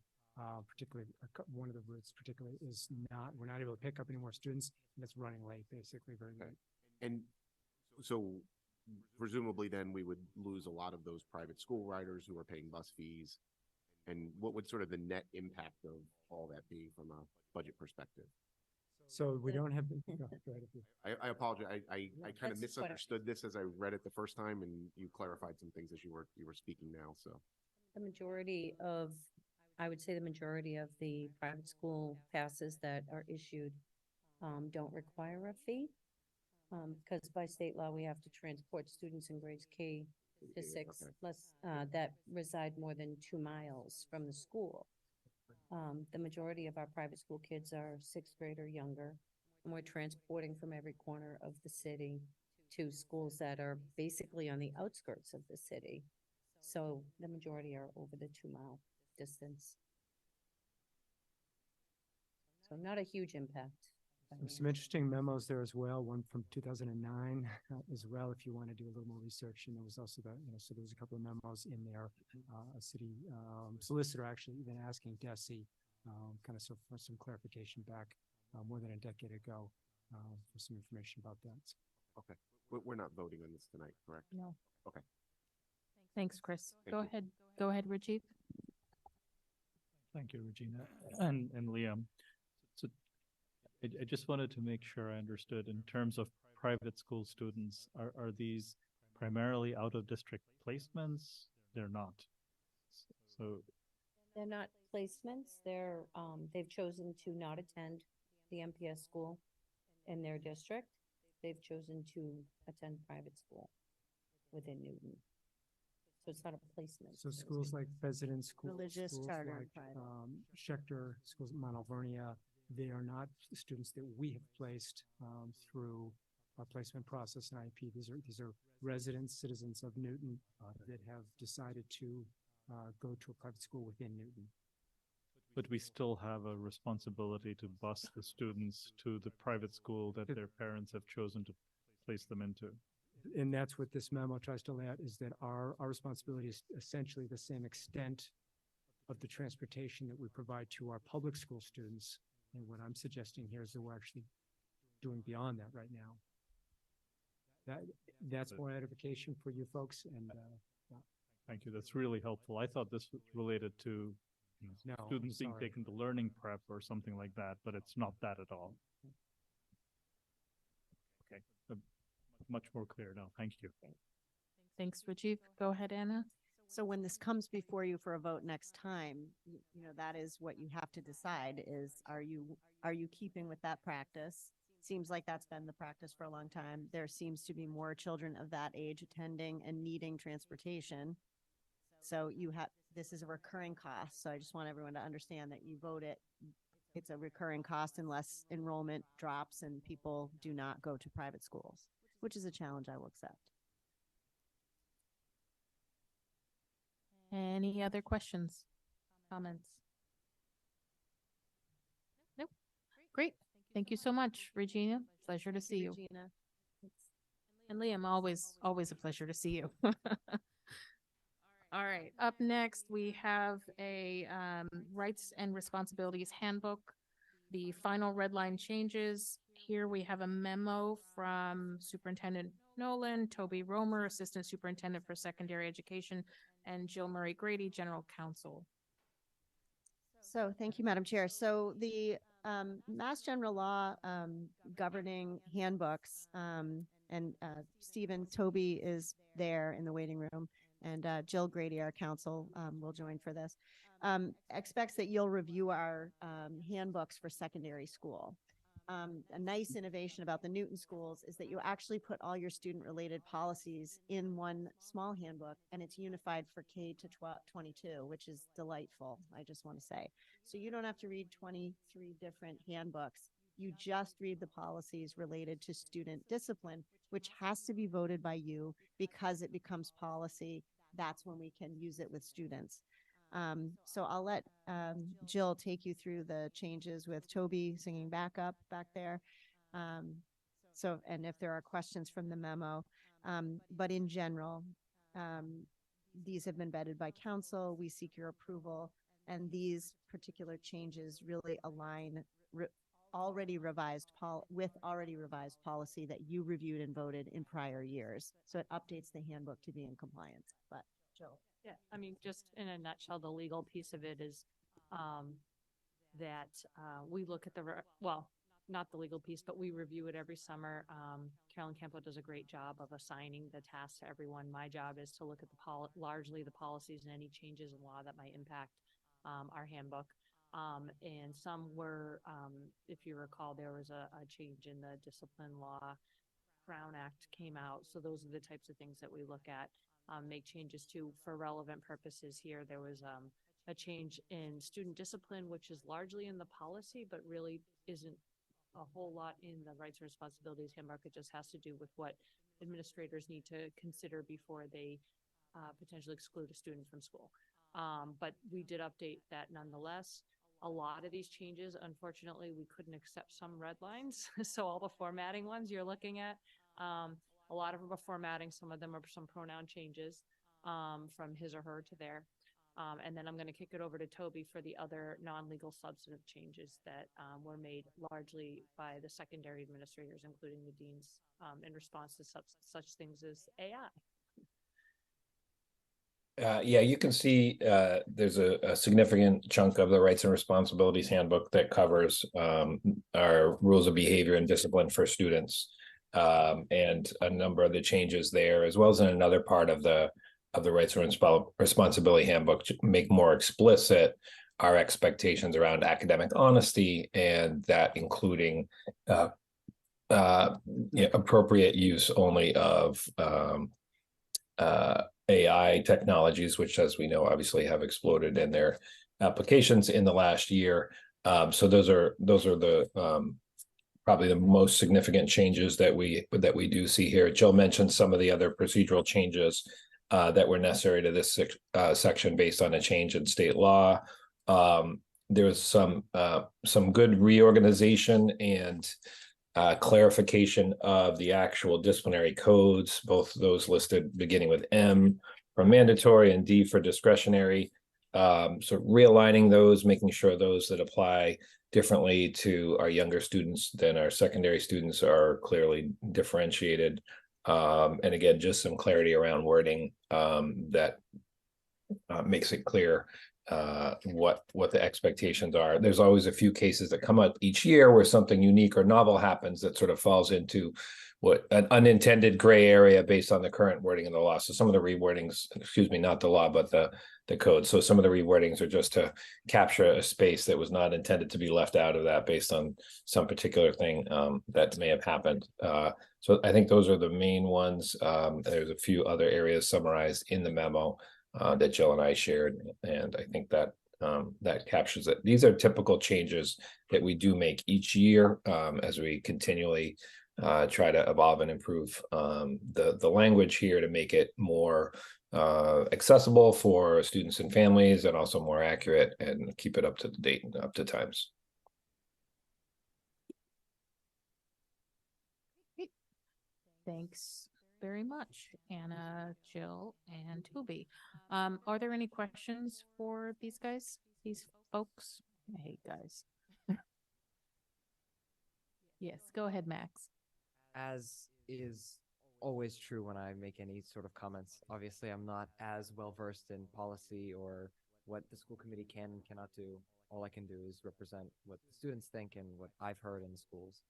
Particularly, one of the routes particularly is we're not able to pick up any more students, and it's running late, basically, very late. And so presumably then we would lose a lot of those private school riders who are paying bus fees. And what would sort of the net impact of all that be from a budget perspective? So we don't have. Go ahead. I apologize. I kind of That's quite misunderstood this as I read it the first time, and you clarified some things as you were speaking now. So I would say the majority of the private school passes that are issued don't require a fee. Because by state law, we have to transport students in grades K to 6 that reside more than 2 miles from the school. The majority of our private school kids are 6th grade or younger, and we're transporting from every corner of the city to schools that are basically on the outskirts of the city. So the majority are over the 2-mile distance. So not a huge impact. Some interesting memos there as well, one from 2009 as well, if you want to do a little more research. And there was also so there was a couple of memos in there, a city solicitor actually even asking DESE for some clarification back more than a decade ago for some information about that. Okay. We're not voting on this tonight, correct? No. Okay. Thanks, Chris. Thank Go you. ahead. Go ahead, Rajiv. Thank you, Regina and Liam. So I just wanted to make sure I understood in terms of private school students, are these primarily out of district placements? They're not. So They're not placements. They've chosen to not attend the MPS school in their district. They've chosen to attend private school within Newton. So it's not a placement. So schools like President School, Religious, schools charter, like private. Schechter, schools at Mount Alvernia, they are not students that we have placed through our placement process in IEP. These are residents, citizens of Newton that have decided to go to a private school within Newton. but we still have a responsibility to bus the students to the private school that their parents have chosen to place them into. And that's what this memo tries to lay out, is that our responsibility is essentially the same extent of the transportation that we provide to our public school students. And what I'm suggesting here is that we're actually doing beyond that right now. That's more edification for you folks, and yeah. Thank you. That's really helpful. I thought this was related to No, students being sorry. taken to learning prep or something like that, but it's not that at all. Okay, much more clear now. Thank you. Thanks, Rajiv. Go ahead, Anna. So when this comes before you for a vote next time, that is what you have to decide is, are you keeping with that practice? Seems like that's been the practice for a long time. There seems to be more children of that age attending and needing transportation. So this is a recurring cost. So I just want everyone to understand that you vote it. It's a recurring cost unless enrollment drops and people do not go to private schools, which is a challenge I will accept. Any other questions, comments? Nope. Great. Thank you so much, Regina. Pleasure to see you. Regina. And Liam, always a pleasure to see you. All right, up next, we have a Rights and Responsibilities Handbook, the final red line changes. Here we have a memo from Superintendent Nolan, Toby Romer, Assistant Superintendent for Secondary Education, and Jill Murray Grady, General Counsel. So thank you, Madam Chair. So the Mass General Law governing handbooks, and Stephen Toby is there in the waiting room, and Jill Grady, our counsel, will join for this, expects that you'll review our handbooks for secondary school. A nice innovation about the Newton schools is that you actually put all your student-related policies in one small handbook, and it's unified for K to 22, which is delightful, I just want to say. So you don't have to read 23 different handbooks. You just read the policies related to student discipline, which has to be voted by you because it becomes policy. That's when we can use it with students. So I'll let Jill take you through the changes with Toby singing back there. And if there are questions from the memo, but in general, these have been vetted by council. We seek your approval, and these particular changes really align with already revised policy that you reviewed and voted in prior years. So it updates the handbook to be in compliance. But Jill. Yeah, I mean, just in a nutshell, the legal piece of it is that we look at well, not the legal piece, but we review it every summer. Carolyn Campo does a great job of assigning the tasks to everyone. My job is to look at largely the policies and any changes in law that might impact our handbook. And some were, if you recall, there was a change in the discipline law. Crown Act came out. So those are the types of things that we look at. Make changes to for relevant purposes here. There was a change in student discipline, which is largely in the policy, but really isn't a whole lot in the rights and responsibilities handbook. It just has to do with what administrators need to consider before they potentially exclude a student from school. But we did update that nonetheless. A lot of these changes, unfortunately, we couldn't accept some red lines. So all the formatting ones you're looking at, a lot of them are formatting. Some of them are some pronoun changes from his or her to their. And then I'm going to kick it over to Toby for the other non-legal substantive changes that were made largely by the secondary administrators, including the deans, in response to such things as AI. Yeah, you can see there's a significant chunk of the Rights and Responsibilities Handbook that covers our rules of behavior and discipline for students. And a number of the changes there, as well as in another part of the Rights and Responsibility Handbook, to make more explicit our expectations around academic honesty, and that including appropriate use only of AI technologies, which, as we know, obviously have exploded in their applications in the last year. So those are the probably the most significant changes that we do see here. Jill mentioned some of the other procedural changes that were necessary to this section based on a change in state law. There was some good reorganization and clarification of the actual disciplinary codes, both those listed beginning with M for mandatory and D for discretionary. So realigning those, making sure those that apply differently to our younger students than our secondary students are clearly differentiated. And again, just some clarity around wording that makes it clear what the expectations are. There's always a few cases that come up each year where something unique or novel happens that sort of falls into what an unintended gray area based on the current wording of the law. So some of the rewordings, excuse me, not the law, but the code. So some of the rewordings are just to capture a space that was not intended to be left out of that based on some particular thing that may have happened. So I think those are the main ones. There's a few other areas summarized in the memo that Jill and I shared, and I think that that captures it. These are typical changes that we do make each year as we continually try to evolve and improve the language here to make it more accessible for students and families, and also more accurate, and keep it up to date and up to times. Thanks very much, Anna, Jill, and Toby. Are there any questions for these guys, these folks? I hate guys. Yes, go ahead, Max. As is always true when I make any sort of comments, obviously I'm not as well versed in policy or what the school committee can and cannot do. All I can do is represent what the students think and what I've heard in the schools.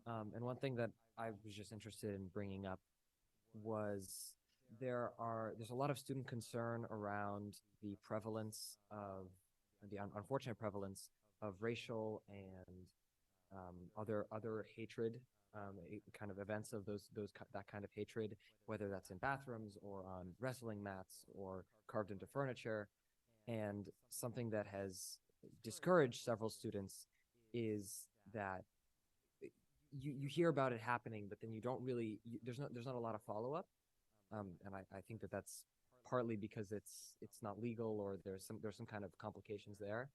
And one thing that I was just interested in bringing up was there's a lot of student concern around the prevalence of the unfortunate prevalence of racial and other hatred, kind of events of that kind of hatred, whether that's in bathrooms or on wrestling mats or carved into furniture. And something that has discouraged several students is that you hear about it happening, but then you don't really, there's not a lot of follow-up. And I think that that's partly because it's not legal, or there's some kind of complications there.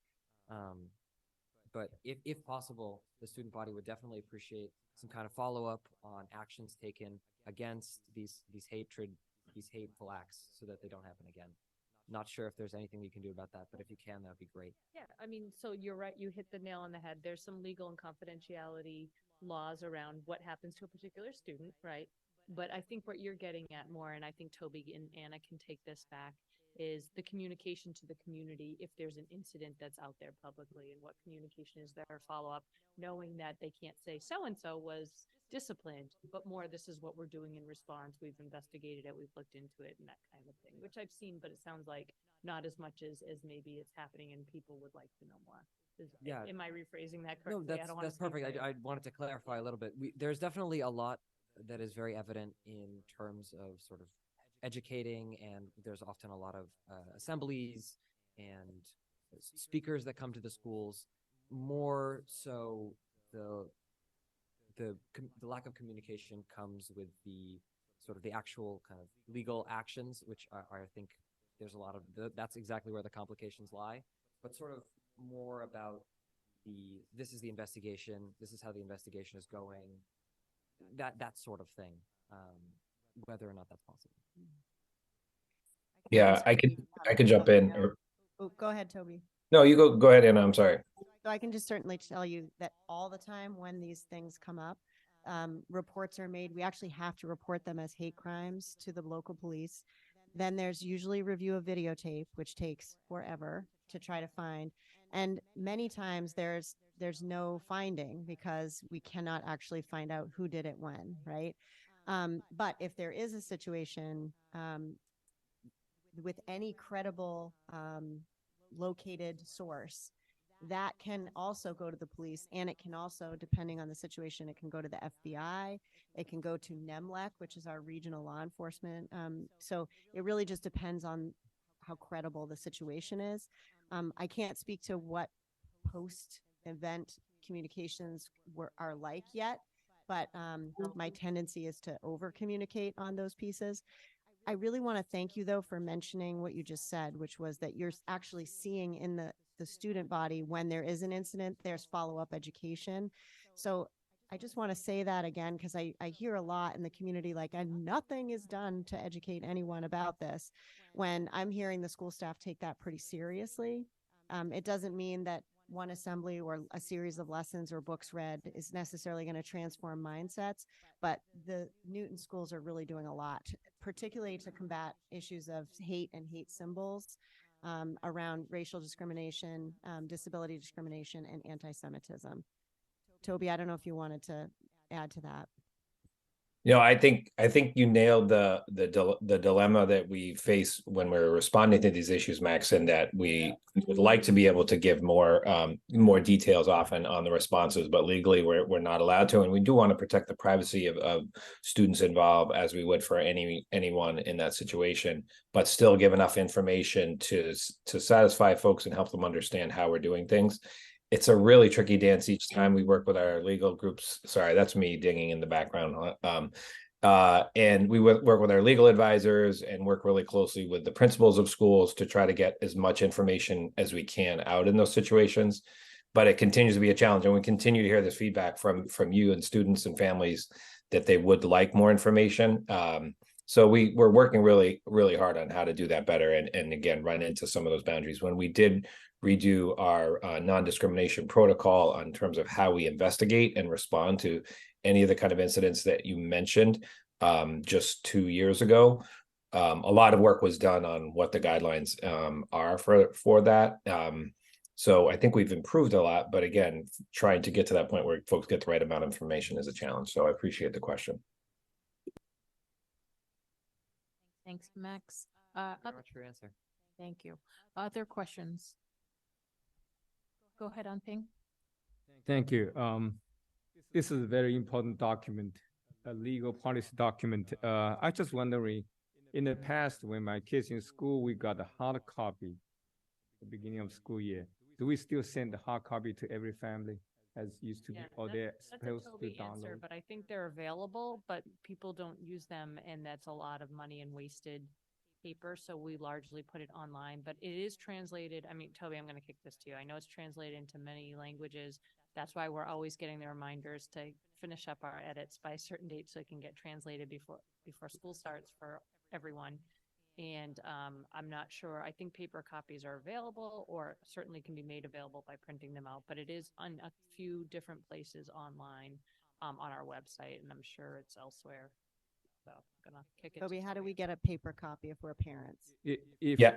But if possible, the student body would definitely appreciate some kind of follow-up on actions taken against these hateful acts, so that they don't happen again. Not sure if there's anything we can do about that, but if you can, that'd be great. Yeah, I mean, so you're right, you hit the nail on the head. There's some legal and confidentiality laws around what happens to a particular student, right? But I think what you're getting at more, and I think Toby and Anna can take this back, is the communication to the community if there's an incident that's out there publicly, and what communication is there, follow-up, knowing that they can't say so-and-so was disciplined, but more, this is what we're doing in response. We've investigated it, we've looked into it, and that kind of thing, which I've seen, but it sounds like not as much as maybe it's happening and people would like to know more. Yeah. Am I rephrasing that No, correctly? I don't wanna that's speak perfect. for you. I wanted to clarify a little bit. There's definitely a lot that is very evident in terms of sort of educating, and there's often a lot of assemblies and speakers that come to the schools. More so, the lack of communication comes with the sort of the actual kind of legal actions, which I think there's a lot of that's exactly where the complications lie. But sort of more about this is the investigation, this is how the investigation is going, that sort of thing, whether or not that's possible. Yeah, I can jump in. Oh, go ahead, Toby. No, you go ahead, Anna. I'm sorry. So I can just certainly tell you that all the time when these things come up, reports are made. We actually have to report them as hate crimes to the local police. Then there's usually review of videotape, which takes forever to try to find. And many times there's no finding because we cannot actually find out who did it when, right? But if there is a situation with any credible located source, that can also go to the police, and it can also, depending on the situation, it can go to the FBI, it can go to NEMLEC, which is our regional law enforcement. So it really just depends on how credible the situation is. I can't speak to what post-event communications are like yet, but my tendency is to over-communicate on those pieces. I really want to thank you, though, for mentioning what you just said, which was that you're actually seeing in the student body when there is an incident, there's follow-up education. So I just want to say that again, because I hear a lot in the community, like, and nothing is done to educate anyone about this, when I'm hearing the school staff take that pretty seriously. It doesn't mean that one assembly or a series of lessons or books read is necessarily going to transform mindsets, but the Newton schools are really doing a lot, particularly to combat issues of hate and hate symbols around racial discrimination, disability discrimination, and anti-Semitism. Toby, I don't know if you wanted to add to that. I think you nailed the dilemma that we face when we're responding to these issues, Max, and that we would like to be able to give more details often on the responses, but legally we're not allowed to, and we do want to protect the privacy of students involved, as we would for anyone in that situation, but still give enough information to satisfy folks and help them understand how we're doing things. It's a really tricky dance each time we work with our legal groups. Sorry, that's me dinging in the background. And we work with our legal advisors and work really closely with the principals of schools to try to get as much information as we can out in those situations. But it continues to be a challenge, and we continue to hear this feedback from you and students and families that they would like more information. So we're working really, really hard on how to do that better, and again, run into some of those boundaries. When we did redo our non-discrimination protocol in terms of how we investigate and respond to any of the kind of incidents that you mentioned just 2 years ago, a lot of work was done on what the guidelines are for that. So I think we've improved a lot, but again, trying to get to that point where folks get the right amount of information is a challenge. So I appreciate the question. Thanks, Max. Very much for your answer. Thank you. Other questions? Go ahead, Anping. Thank you. This is a very important document, a legal policy document. I just wondering, in the past, when my kids in school, we got a hard copy at the beginning of school year. Do we still send the hard copy to every family as used to be, or they're supposed to Toby answer, download? but I think they're available, but people don't use them, and that's a lot of money and wasted paper, so we largely put it online, but it is translated. I mean, Toby, I'm going to kick this to you. I know it's translated into many languages. That's why we're always getting the reminders to finish up our edits by a certain date so it can get translated before school starts for everyone. And I'm not sure. I think paper copies are available, or certainly can be made available by printing them out, but it is on a few different places online on our website, and I'm sure it's elsewhere. So I'm gonna kick it. Toby, how do we get a paper copy if we're parents? Yeah.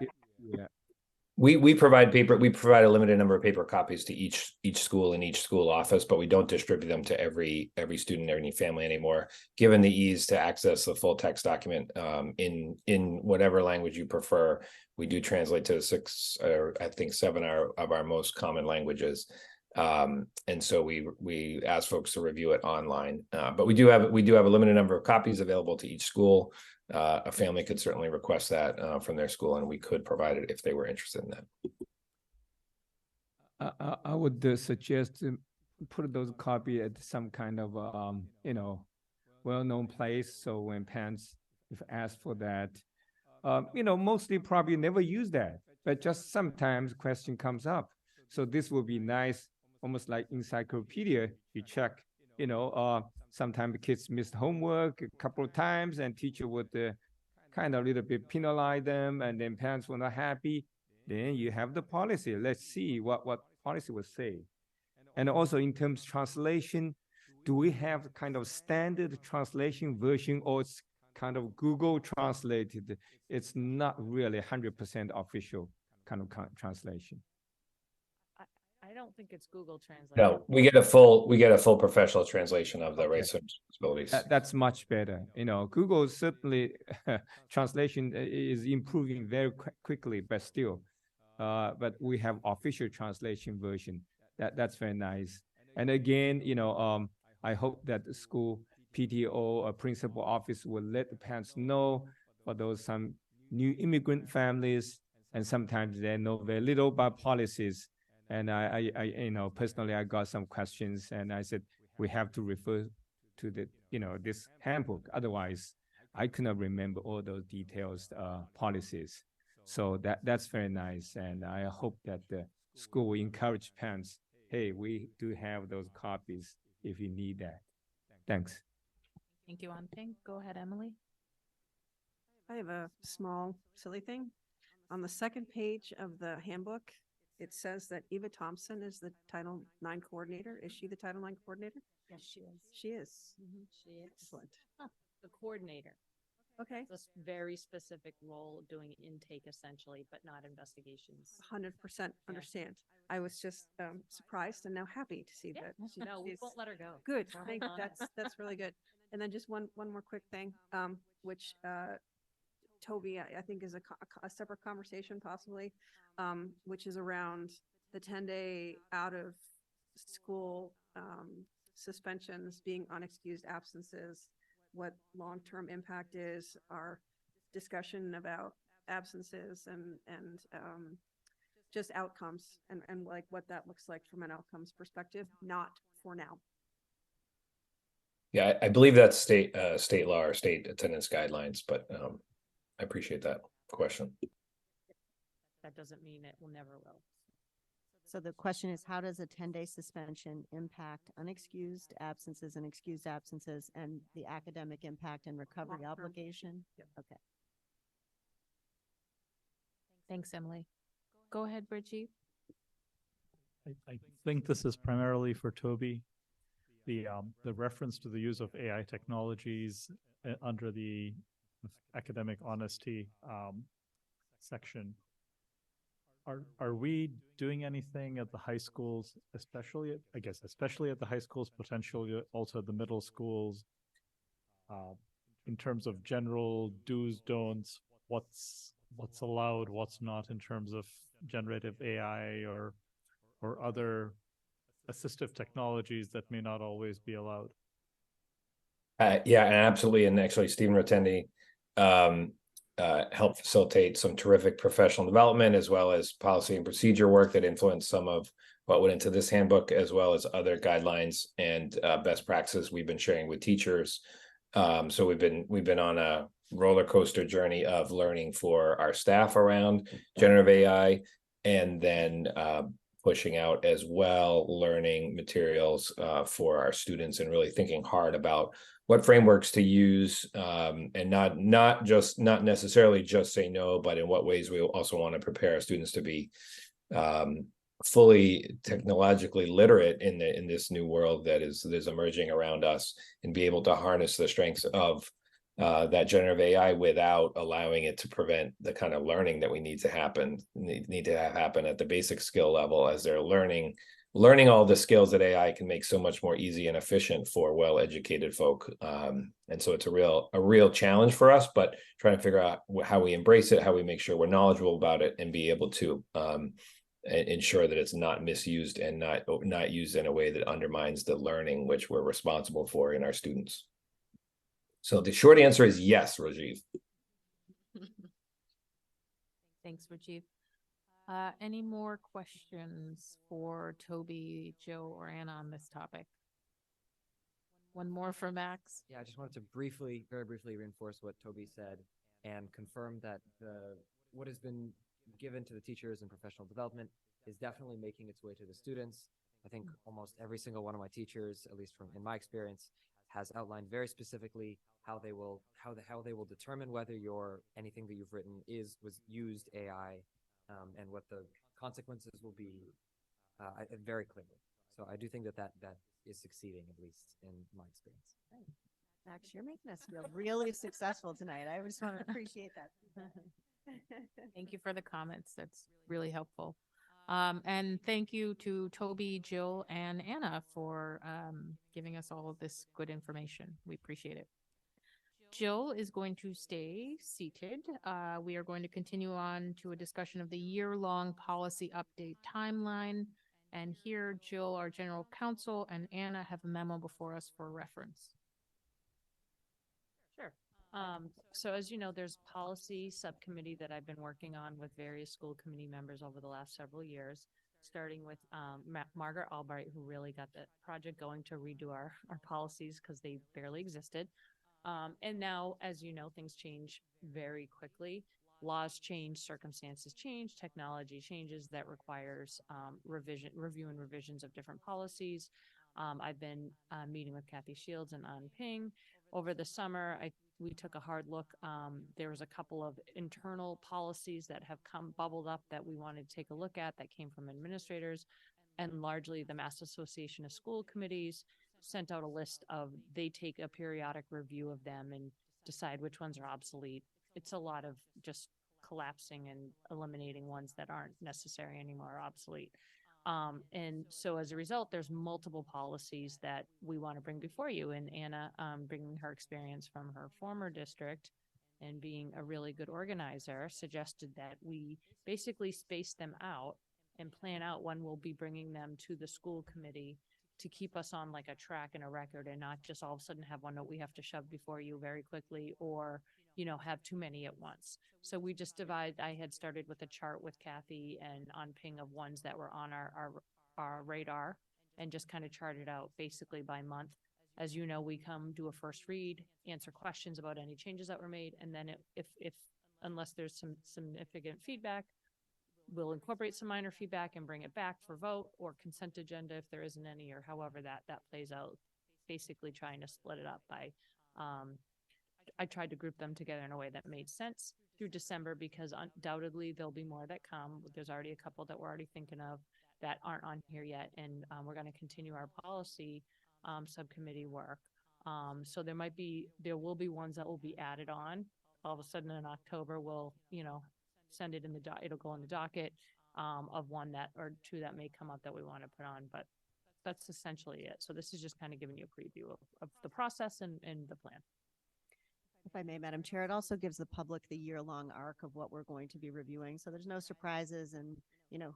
We provide paper. We provide a limited number of paper copies to each school in each school office, but we don't distribute them to every student or any family anymore. Given the ease to access the full text document in whatever language you prefer, we do translate to 6 or I think 7 of our most common languages. And so we ask folks to review it online, but we do have a limited number of copies available to each school. A family could certainly request that from their school, and we could provide it if they were interested in that. I would suggest to put those copies at some kind of well-known place, so when parents if asked for that, mostly probably never use that, but just sometimes question comes up. So this would be nice, almost like encyclopedia. You check, sometimes kids missed homework a couple of times, and teacher would kind of a little bit penalize them, and then parents were not happy. Then you have the policy. Let's see what policy will say. And also in terms of translation, do we have kind of standard translation version, or it's kind of Google translated. It's not really 100% official kind of translation. I don't think it's Google Translate. No, we get a full professional translation of the rights and responsibilities. That's much better. You know, Google certainly translation is improving very quickly, but still, but we have official translation version. That's very nice. And again, you know, I hope that the school PTO or principal office will let the parents know for those some new immigrant families, and sometimes they know very little about policies. And I you know, personally, I got some questions, and I said we have to refer to the, you know, this handbook. Otherwise, I could not remember all those details policies. So that's very nice, and I hope that the school will encourage parents. Hey, we do have those copies if you need that. Thanks. Thank you, Anping. Go ahead, Emily. I have a small, silly thing. On the second page of the handbook, it says that Eva Thompson is the Title IX coordinator. Is she the Title IX coordinator? Yes, she is. She is. She is. Excellent. The coordinator. Okay. This very specific role doing intake essentially, but not investigations. 100% understand. I was just surprised and now happy to see that. No, we she's- won't let her go. Good. We'll Thank hang you. on. That's really good. And then just one more quick thing, which Toby, I think is a separate conversation possibly, which is around the 10-day out of school suspensions being unexcused absences, what long-term impact is, our discussion about absences and just outcomes and like what that looks like from an outcomes perspective, not for now. Yeah, I believe that's state law or state attendance guidelines, but I appreciate that question. That doesn't mean it will never will. So the question is, how does a 10-day suspension impact unexcused absences and excused absences and the academic impact and recovery Long-term. obligation? Yep. Okay. Thanks, Emily. Go ahead, Bridgie. I think this is primarily for Toby. The reference to the use of AI technologies under the academic honesty section. Are we doing anything at the high schools, especially at the high schools, potentially also at the middle schools, in terms of general do's, don'ts, what's allowed, what's not in terms of generative AI or other assistive technologies that may not always be allowed? Yeah, and absolutely. And actually, Stephen Rotendi helped facilitate some terrific professional development, as well as policy and procedure work that influenced some of what went into this handbook, as well as other guidelines and best practices we've been sharing with teachers. So we've been on a roller coaster journey of learning for our staff around generative AI, and then pushing out as well learning materials for our students, and really thinking hard about what frameworks to use, and not necessarily just say no, but in what ways we also want to prepare our students to be fully technologically literate in this new world that is emerging around us, and be able to harness the strengths of that generative AI without allowing it to prevent the kind of learning that we need to have happen at the basic skill level, as they're learning all the skills that AI can make so much more easy and efficient for well-educated folk. And so it's a real challenge for us, but trying to figure out how we embrace it, how we make sure we're knowledgeable about it, and be able to ensure that it's not misused and not used in a way that undermines the learning which we're responsible for in our students. So the short answer is yes, Rajiv. Thanks, Rajiv. Any more questions for Toby, Joe, or Anna on this topic? One more for Max. Yeah, I just wanted to very briefly reinforce what Toby said and confirm that what has been given to the teachers in professional development is definitely making its way to the students. I think almost every single one of my teachers, at least in my experience, has outlined very specifically how they will determine whether anything that you've written was used AI, and what the consequences will be very clearly. So I do think that is succeeding, at least in my experience. Max, you're making us feel really successful tonight. I just want to appreciate that. Thank you for the comments. That's really helpful. And thank you to Toby, Jill, and Anna for giving us all of this good information. We appreciate it. Jill is going to stay seated. We are going to continue on to a discussion of the year-long policy update timeline. And here, Jill, our general counsel, and Anna have a memo before us for reference. Sure. So as you know, there's a policy subcommittee that I've been working on with various school committee members over the last several years, starting with Margaret Albright, who really got the project going to redo our policies because they barely existed. And now, as you know, things change very quickly. Laws change, circumstances change, technology changes that requires review and revisions of different policies. I've been meeting with Kathy Shields and An Ping. Over the summer, we took a hard look. There was a couple of internal policies that have bubbled up that we wanted to take a look at that came from administrators, and largely the Mass Association of School Committees sent out a list of, they take a periodic review of them and decide which ones are obsolete. It's a lot of just collapsing and eliminating ones that aren't necessary anymore, or obsolete. And so as a result, there's multiple policies that we want to bring before you. And Anna, bringing her experience from her former district and being a really good organizer, suggested that we basically space them out and plan out when we'll be bringing them to the school committee to keep us on like a track and a record, and not just all of a sudden have one that we have to shove before you very quickly, or, you know, have too many at once. So we just I had started with a chart with Kathy and on Ping of ones that were on our radar, and just kind of charted out basically by month. As you know, we come do a first read, answer questions about any changes that were made, and then if unless there's some significant feedback, we'll incorporate some minor feedback and bring it back for vote or consent agenda if there isn't any, or however that plays out. Basically trying to split it up by, I tried to group them together in a way that made sense through December, because undoubtedly there'll be more that come. There's already a couple that we're already thinking of that aren't on here yet. And we're going to continue our policy subcommittee work. So there will be ones that will be added on. All of a sudden in October, we'll, send it in it'll go in the docket of one that or two that may come up that we want to put on, but that's essentially it. So this is just kind of giving you a preview of the process and the plan. If I may, Madam Chair, it also gives the public the year-long arc of what we're going to be reviewing. So there's no surprises, and,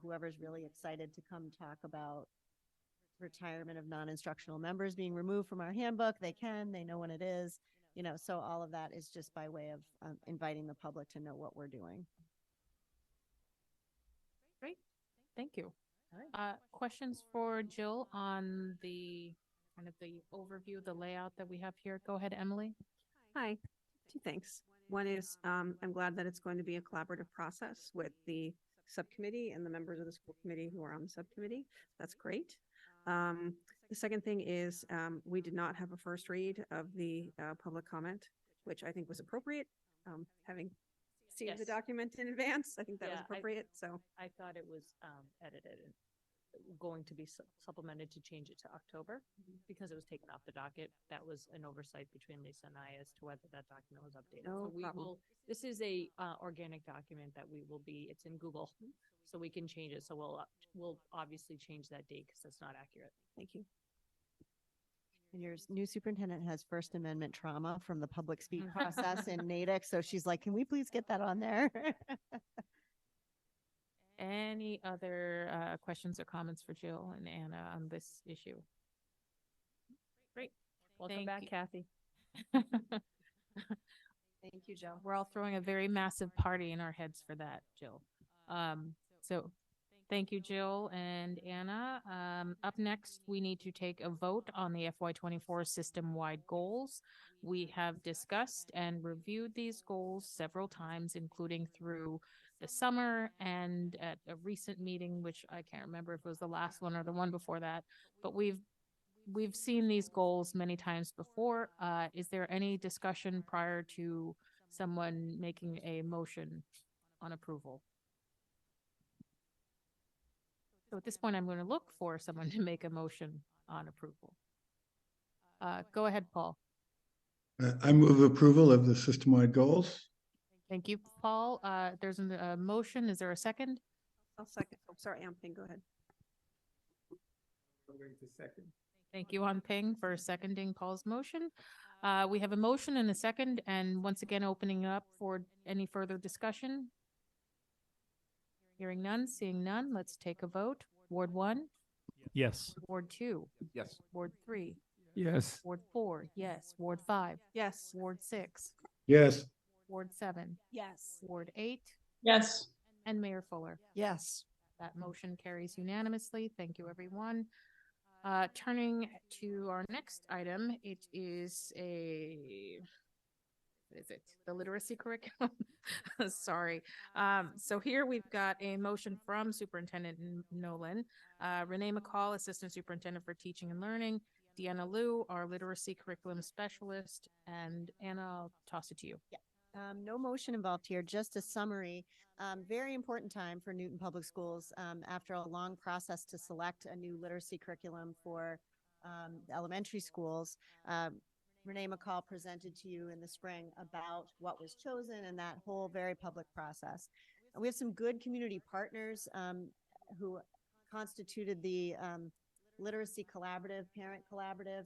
whoever's really excited to come talk about retirement of non-instructional members being removed from our handbook, they know when it is, so all of that is just by way of inviting the public to know what we're doing. Great. Thank you. Questions for Jill on the kind of the overview, the layout that we have here? Go ahead, Emily. Hi, two things. One is I'm glad that it's going to be a collaborative process with the subcommittee and the members of the school committee who are on the subcommittee. That's great. The second thing is we did not have a first read of the public comment, which I think was appropriate. Having seen the document in advance, I think that was appropriate. I thought it was edited and going to be supplemented to change it to October because it was taken off the docket. That was an oversight between Lisa and I as to whether that document was updated. No so we problem. will. This is a organic document that we will be. It's in Google, so we can change it. So we'll obviously change that date because that's not accurate. Thank you. And your new superintendent has First Amendment trauma from the public speak process in Natick. So she's like, can we please get that on there? Any other questions or comments for Jill and Anna on this issue? Great. Welcome back, Kathy. Thank you, Jill. We're all throwing a very massive party in our heads for that, Jill. So thank you, Jill and Anna. Up next, we need to take a vote on the FY24 system-wide goals. We have discussed and reviewed these goals several times, including through the summer and at a recent meeting, which I can't remember if it was the last one or the one before that, but we've seen these goals many times before. Is there any discussion prior to someone making a motion on approval? So at this point, I'm going to look for someone to make a motion on approval. Go ahead, Paul. I move approval of the system-wide goals. Thank you, Paul. There's a motion. Is there a second? I'll second. Oh, sorry, Ping, go ahead. I'm going to second. Thank you, On Ping, for seconding Paul's motion. We have a motion and a second, and once again, opening up for any further discussion. Hearing none, seeing none, let's take a vote. Ward 1, Yes. Ward 2, Yes. Ward 3, Yes. Ward 4, yes, Ward 5, Yes. Ward 6, Yes. Ward 7, Yes. Ward 8, Yes. and Mayor Fuller. Yes. That motion carries unanimously. Thank you, everyone. Turning to our next item, it is the literacy curriculum? Sorry. So here we've got a motion from Superintendent Nolan, Renee McCall, Assistant Superintendent for Teaching and Learning, Deanna Liu, our literacy curriculum specialist, and Anna, I'll toss it to you. No motion involved here, just a summary. Very important time for Newton Public Schools after a long process to select a new literacy curriculum for elementary schools. Renee McCall presented to you in the spring about what was chosen and that whole very public process. And we have some good community partners who constituted the Literacy Collaborative, Parent Collaborative,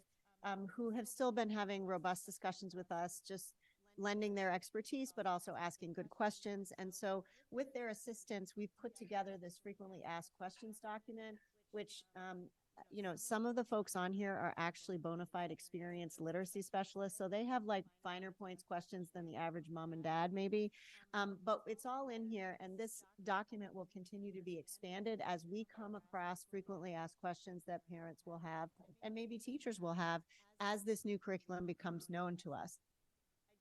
who have still been having robust discussions with us, just lending their expertise, but also asking good questions. And so with their assistance, we've put together this frequently asked questions document, which, some of the folks on here are actually bona fide experienced literacy specialists. So they have like finer points questions than the average mom and dad maybe. But it's all in here. And this document will continue to be expanded as we come across frequently asked questions that parents will have and maybe teachers will have as this new curriculum becomes known to us.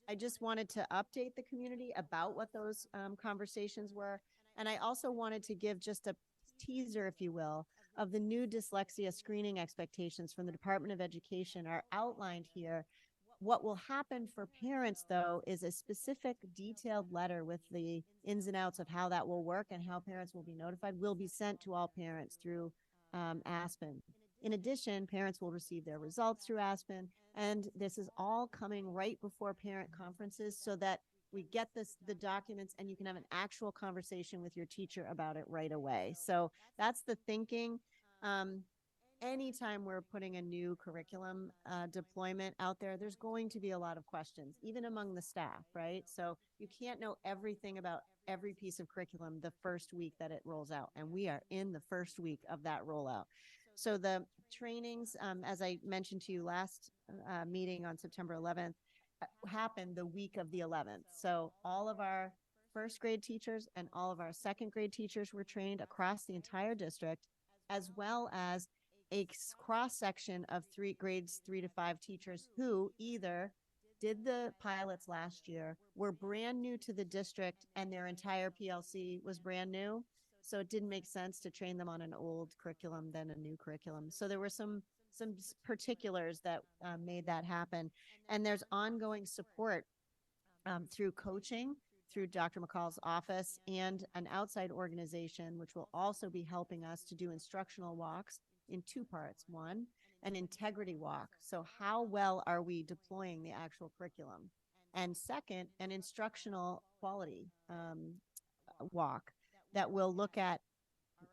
I just wanted to update the community about what those conversations were. And I also wanted to give just a teaser, if you will, of the new dyslexia screening expectations from the Department of Education are outlined here. What will happen for parents, though, is a specific detailed letter with the ins and outs of how that will work and how parents will be notified will be sent to all parents through Aspen. In addition, parents will receive their results through Aspen, and this is all coming right before parent conferences so that we get the documents and you can have an actual conversation with your teacher about it right away. So that's the thinking. Anytime we're putting a new curriculum deployment out there, there's going to be a lot of questions, even among the staff, right? So you can't know everything about every piece of curriculum the first week that it rolls out. And we are in the first week of that rollout. So the trainings, as I mentioned to you last meeting on September 11th, happened the week of the 11th. So all of our first grade teachers and all of our second grade teachers were trained across the entire district, as well as a cross section of grades 3 to 5 teachers who either did the pilots last year, were brand new to the district, and their entire PLC was brand new. So it didn't make sense to train them on an old curriculum than a new curriculum. So there were some particulars that made that happen. And there's ongoing support through coaching, through Dr. McCall's office, and an outside organization, which will also be helping us to do instructional walks in 2 parts. One, an integrity walk. So how well are we deploying the actual curriculum? And second, an instructional quality walk that will look at,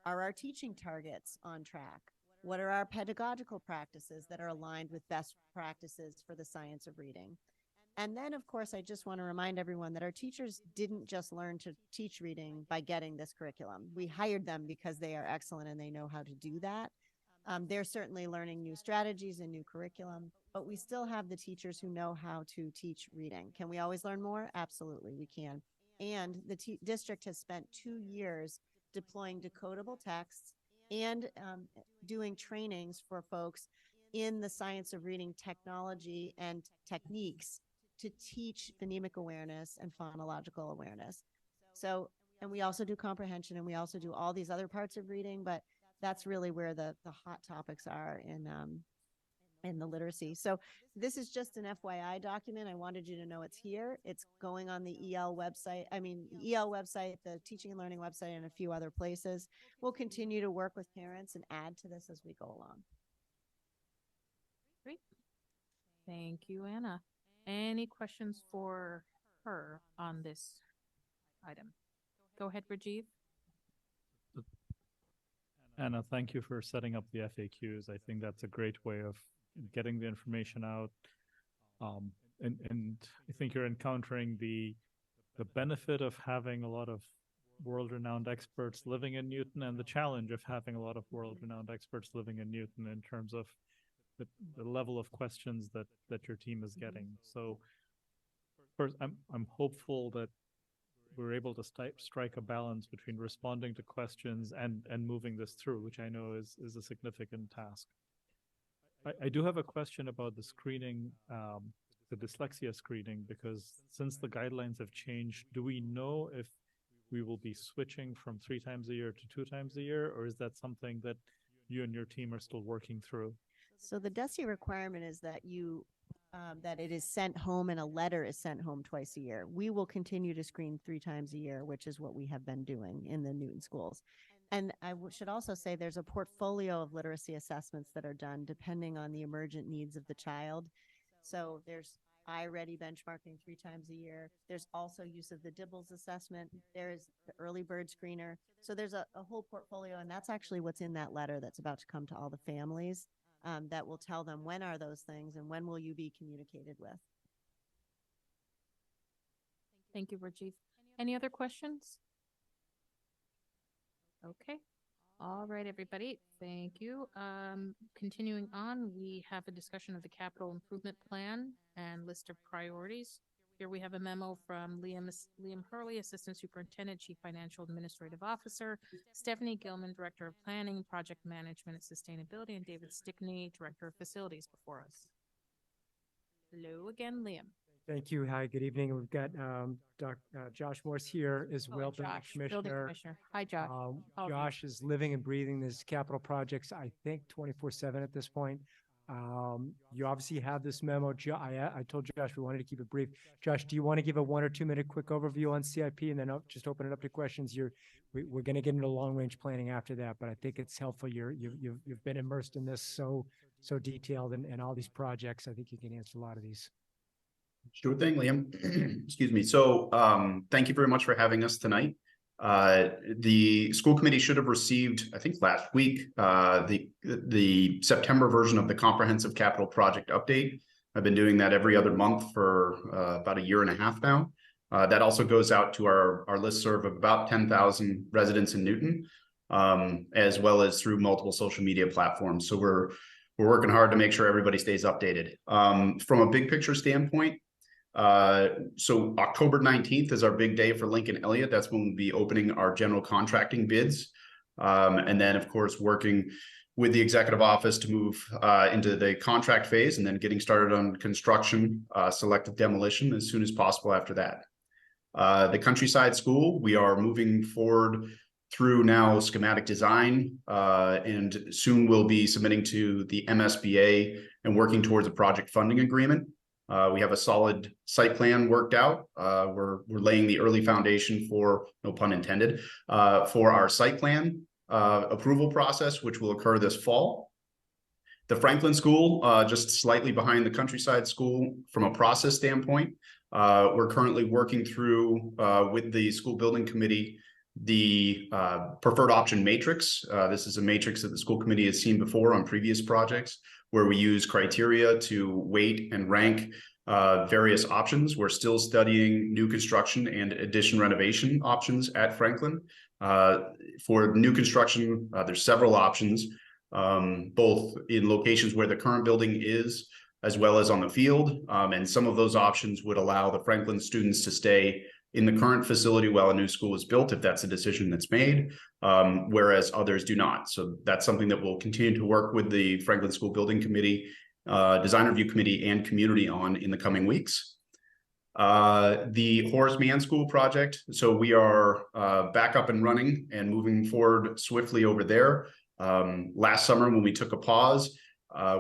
are our teaching targets on track? What are our pedagogical practices that are aligned with best practices for the science of reading? And then, of course, I just want to remind everyone that our teachers didn't just learn to teach reading by getting this curriculum. We hired them because they are excellent and they know how to do that. They're certainly learning new strategies and new curriculum, but we still have the teachers who know how to teach reading. Can we always learn more? Absolutely, we can. And the district has spent 2 years deploying decodable texts and doing trainings for folks in the science of reading technology and techniques to teach phonemic awareness and phonological awareness. So, and we also do comprehension and we also do all these other parts of reading, but that's really where the hot topics are in the literacy. So this is just an FYI document. I wanted you to know it's here. It's going on the EL website. EL website, the teaching and learning website, and a few other places. We'll continue to work with parents and add to this as we go along. Great. Thank you, Anna. Any questions for her on this item? Go ahead, Rajiv. Anna, thank you for setting up the FAQs. I think that's a great way of getting the information out. And I think you're encountering the benefit of having a lot of world-renowned experts living in Newton and the challenge of having a lot of world-renowned experts living in Newton in terms of the level of questions that your team is getting. So first, I'm hopeful that we're able to strike a balance between responding to questions and moving this through, which I know is a significant task. I do have a question about the screening, the dyslexia screening, because since the guidelines have changed, do we know if we will be switching from 3 times a year to 2 times a year, or is that something that you and your team are still working through? So the DESE requirement is that that it is sent home and a letter is sent home twice a year. We will continue to screen 3 times a year, which is what we have been doing in the Newton schools. And I should also say there's a portfolio of literacy assessments that are done depending on the emergent needs of the child. So there's iReady benchmarking 3 times a year. There's also use of the DIBELS assessment. There's the early bird screener. So there's a whole portfolio, and that's actually what's in that letter that's about to come to all the families. That will tell them when are those things and when will you be communicated with. Thank you, Rajiv. Any other questions? Okay. All right, everybody. Thank you. Continuing on, we have a discussion of the capital improvement plan and list of priorities. Here we have a memo from Liam Hurley, Assistant Superintendent, Chief Financial Administrative Officer, Stephanie Gilman, Director of Planning, Project Management and Sustainability, and David Stickney, Director of Facilities before us. Hello again, Liam. Thank you. Hi, good evening. We've got Josh Morse here as well, Josh, Building Commissioner. Hi, Josh. Josh is living and breathing this capital projects, I think 24/7 at this point. You obviously have this memo. I told Josh we wanted to keep it brief. Josh, do you want to give a 1 or 2 minute quick overview on CIP and then I'll just open it up to questions? We're going to get into long range planning after that, but I think it's helpful. You've been immersed in this so detailed and all these projects. I think you can answer a lot of these. Sure thing, Liam. Excuse me. So thank you very much for having us tonight. The school committee should have received, I think last week, the September version of the comprehensive capital project update. I've been doing that every other month for about 1.5 years now. That also goes out to our listserv of about 10,000 residents in Newton, as well as through multiple social media platforms. So we're working hard to make sure everybody stays updated. From a big picture standpoint, so October 19th is our big day for Lincoln Elliott. That's when we'll be opening our general contracting bids. And then, of course, working with the executive office to move into the contract phase and then getting started on construction, selective demolition as soon as possible after that. The Countryside School, we are moving forward through now schematic design, and soon we'll be submitting to the MSBA and working towards a project funding agreement. We have a solid site plan worked out. We're laying the early foundation for, no pun intended, for our site plan approval process, which will occur this fall. The Franklin School, just slightly behind the Countryside School from a process standpoint. We're currently working through with the school building committee the preferred option matrix. This is a matrix that the school committee has seen before on previous projects, where we use criteria to weight and rank various options. We're still studying new construction and addition renovation options at Franklin. For new construction, there's several options, both in locations where the current building is, as well as on the field. And some of those options would allow the Franklin students to stay in the current facility while a new school is built, if that's a decision that's made, whereas others do not. So that's something that we'll continue to work with the Franklin School Building Committee, Design Review Committee, and community on in the coming weeks. The Horace Mann School project. So we are back up and running and moving forward swiftly over there. Last summer, when we took a pause,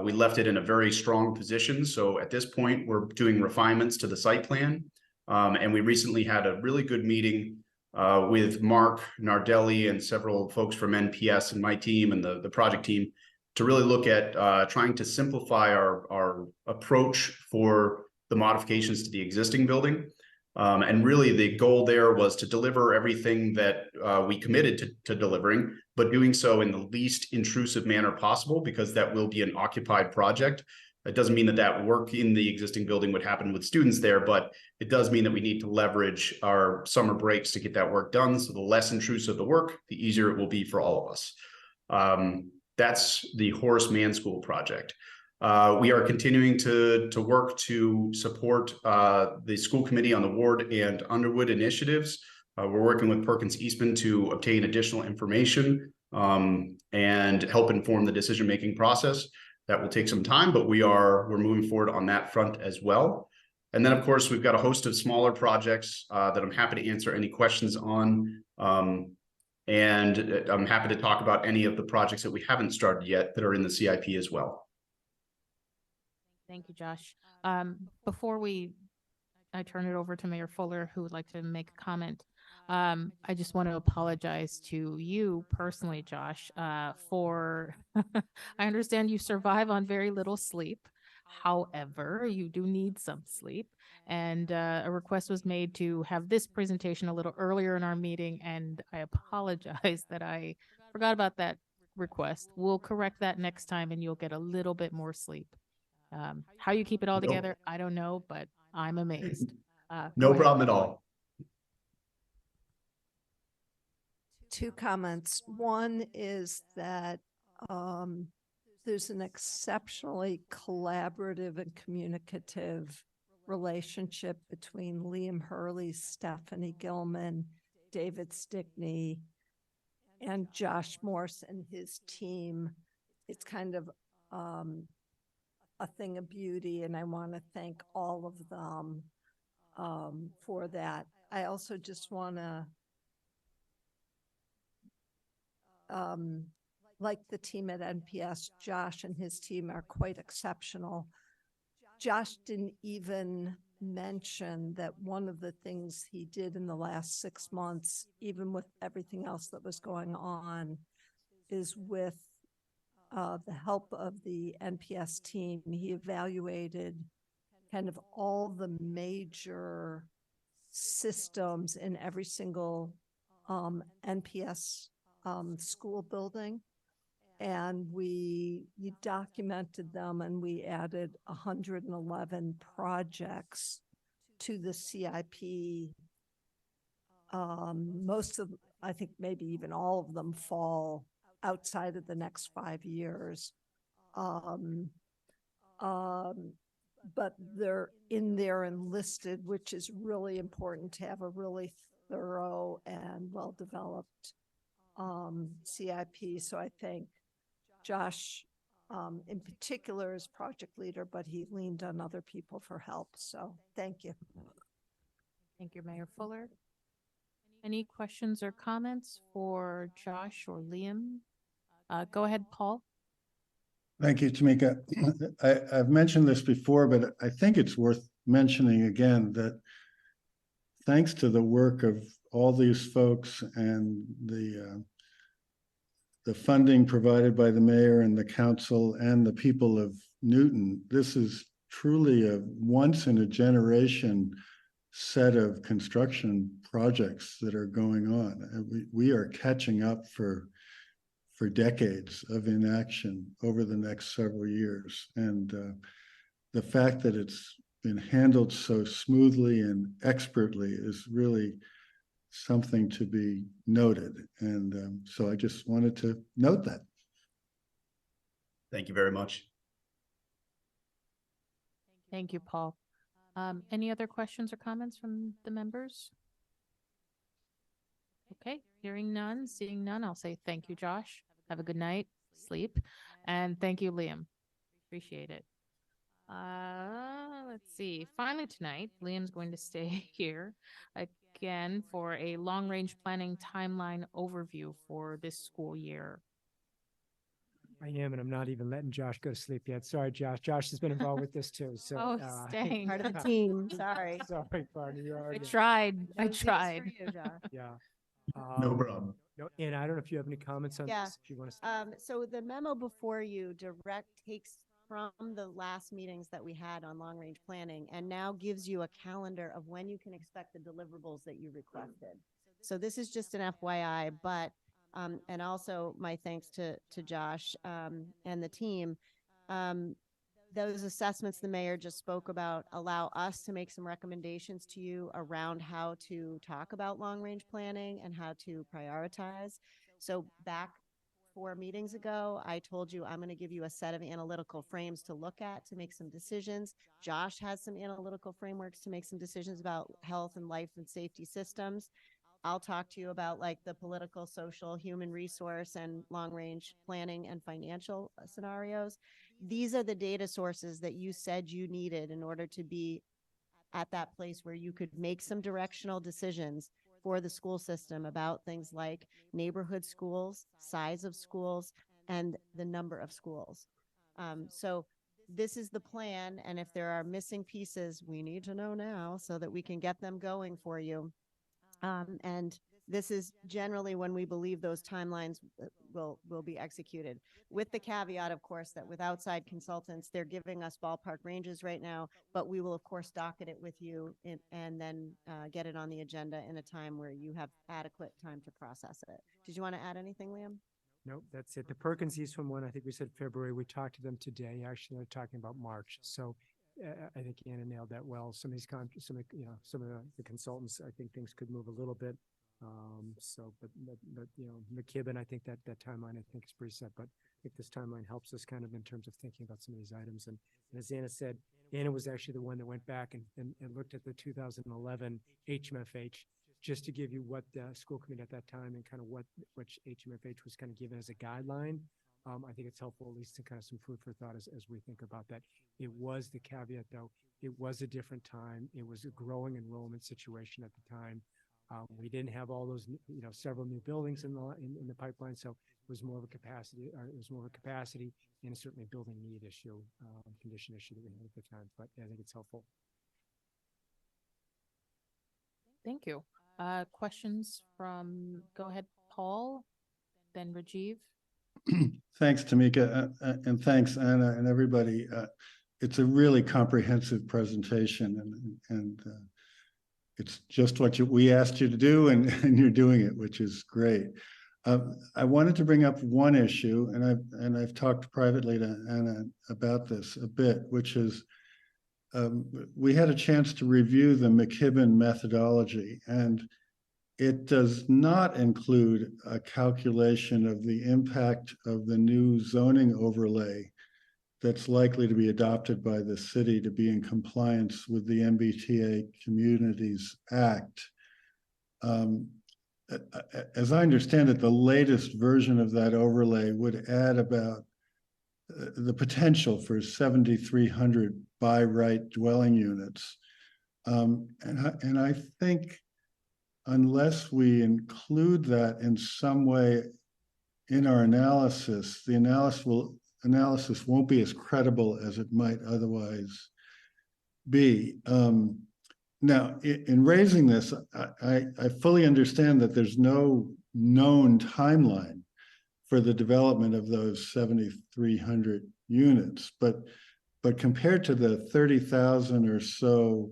we left it in a very strong position. So at this point, we're doing refinements to the site plan. And we recently had a really good meeting with Mark Nardelli and several folks from NPS and my team and the project team to really look at trying to simplify our approach for the modifications to the existing building. And really the goal there was to deliver everything that we committed to delivering, but doing so in the least intrusive manner possible, because that will be an occupied project. It doesn't mean that that work in the existing building would happen with students there, but it does mean that we need to leverage our summer breaks to get that work done. So the less intrusive the work, the easier it will be for all of us. That's the Horace Mann School project. We are continuing to work to support the school committee on the Ward and Underwood initiatives. We're working with Perkins Eastman to obtain additional information and help inform the decision-making process. That will take some time, but we're moving forward on that front as well. And then, of course, we've got a host of smaller projects that I'm happy to answer any questions on. And I'm happy to talk about any of the projects that we haven't started yet that are in the CIP as well. Thank you, Josh. Before I turn it over to Mayor Fuller, who would like to make a comment, I just want to apologize to you personally, Josh, for, I understand you survive on very little sleep. However, you do need some sleep. And a request was made to have this presentation a little earlier in our meeting, and I apologize that I forgot about that request. We'll correct that next time, and you'll get a little bit more sleep. How you keep it all together, I don't know, but I'm amazed. No problem at all. Two comments. One is that there's an exceptionally collaborative and communicative relationship between Liam Hurley, Stephanie Gilman, David Stickney, and Josh Morse and his team. It's kind of a thing of beauty, and I want to thank all of them for that. I also just want to like the team at NPS, Josh and his team are quite exceptional. Josh didn't even mention that one of the things he did in the last 6 months, even with everything else that was going on, is with the help of the NPS team, he evaluated kind of all the major systems in every single NPS school building. And we documented them, and we added 111 projects to the CIP. Most of, I think maybe even all of them fall outside of the next 5 years. But they're in there and listed, which is really important to have a really thorough and well-developed CIP. So I think Josh in particular is project leader, but he leaned on other people for help. So thank you. Thank you, Mayor Fuller. Any questions or comments for Josh or Liam? Go ahead, Paul. Thank you, Tamika. I've mentioned this before, but I think it's worth mentioning again that thanks to the work of all these folks and the funding provided by the mayor and the council and the people of Newton, this is truly a once in a generation set of construction projects that are going on. We are catching up for decades of inaction over the next several years. And the fact that it's been handled so smoothly and expertly is really something to be noted. And so I just wanted to note that. Thank you very much. Thank you, Paul. Any other questions or comments from the members? Okay, hearing none, seeing none, I'll say thank you, Josh. Have a good night, sleep, and thank you, Liam. Appreciate it. Let's see. Finally tonight, Liam's going to stay here again for a long-range planning timeline overview for this school year. I am, and I'm not even letting Josh go to sleep yet. Sorry, Josh. Josh has been involved with this too. So Oh, staying. Part of the team. Sorry. Sorry, partner. You are. I tried. I tried. Yeah. No problem. No, and I don't know if you have any comments on Yeah. this. If you want to. So the memo before you takes from the last meetings that we had on long-range planning and now gives you a calendar of when you can expect the deliverables that you requested. So this is just an FYI, but, and also my thanks to Josh and the team. Those assessments the mayor just spoke about allow us to make some recommendations to you around how to talk about long-range planning and how to prioritize. So back 4 meetings ago, I told you I'm going to give you a set of analytical frames to look at to make some decisions. Josh has some analytical frameworks to make some decisions about health and life and safety systems. I'll talk to you about like the political, social, human resource and long-range planning and financial scenarios. These are the data sources that you said you needed in order to be at that place where you could make some directional decisions for the school system about things like neighborhood schools, size of schools, and the number of schools. So this is the plan. And if there are missing pieces, we need to know now so that we can get them going for you. And this is generally when we believe those timelines will be executed, with the caveat, of course, that with outside consultants, they're giving us ballpark ranges right now, but we will, of course, docket it with you and then get it on the agenda in a time where you have adequate time to process it. Did you want to add anything, Liam? Nope, that's it. The Perkins East one, I think we said February. We talked to them today. Actually, they're talking about March. So I think Anna nailed that well. Some of these, some of the consultants, I think things could move a little bit. But McKibben, I think that timeline, I think is pretty set, but I think this timeline helps us kind of in terms of thinking about some of these items. And as Anna said, Anna was actually the one that went back and looked at the 2011 HMFH, just to give you what the school committee at that time and kind of what HMFH was kind of given as a guideline. I think it's helpful at least to kind of some food for thought as we think about that. It was the caveat though, it was a different time. It was a growing enrollment situation at the time. We didn't have all those, several new buildings in the pipeline. So it was more of a capacity, and certainly a building need issue, condition issue that we had at the time, but I think it's helpful. Thank you. Questions from, go ahead, Paul, then Rajiv. Thanks, Tamika, and thanks, Anna, and everybody. It's a really comprehensive presentation, and it's just what we asked you to do, and you're doing it, which is great. I wanted to bring up one issue, and I've talked privately to Anna about this a bit, which is we had a chance to review the McKibben methodology, and it does not include a calculation of the impact of the new zoning overlay that's likely to be adopted by the city to be in compliance with the MBTA Communities Act. As I understand it, the latest version of that overlay would add about the potential for 7,300 by right dwelling units. And I think unless we include that in some way in our analysis, the analysis won't be as credible as it might otherwise be. Now, in raising this, I fully understand that there's no known timeline for the development of those 7,300 units, but compared to the 30,000 or so,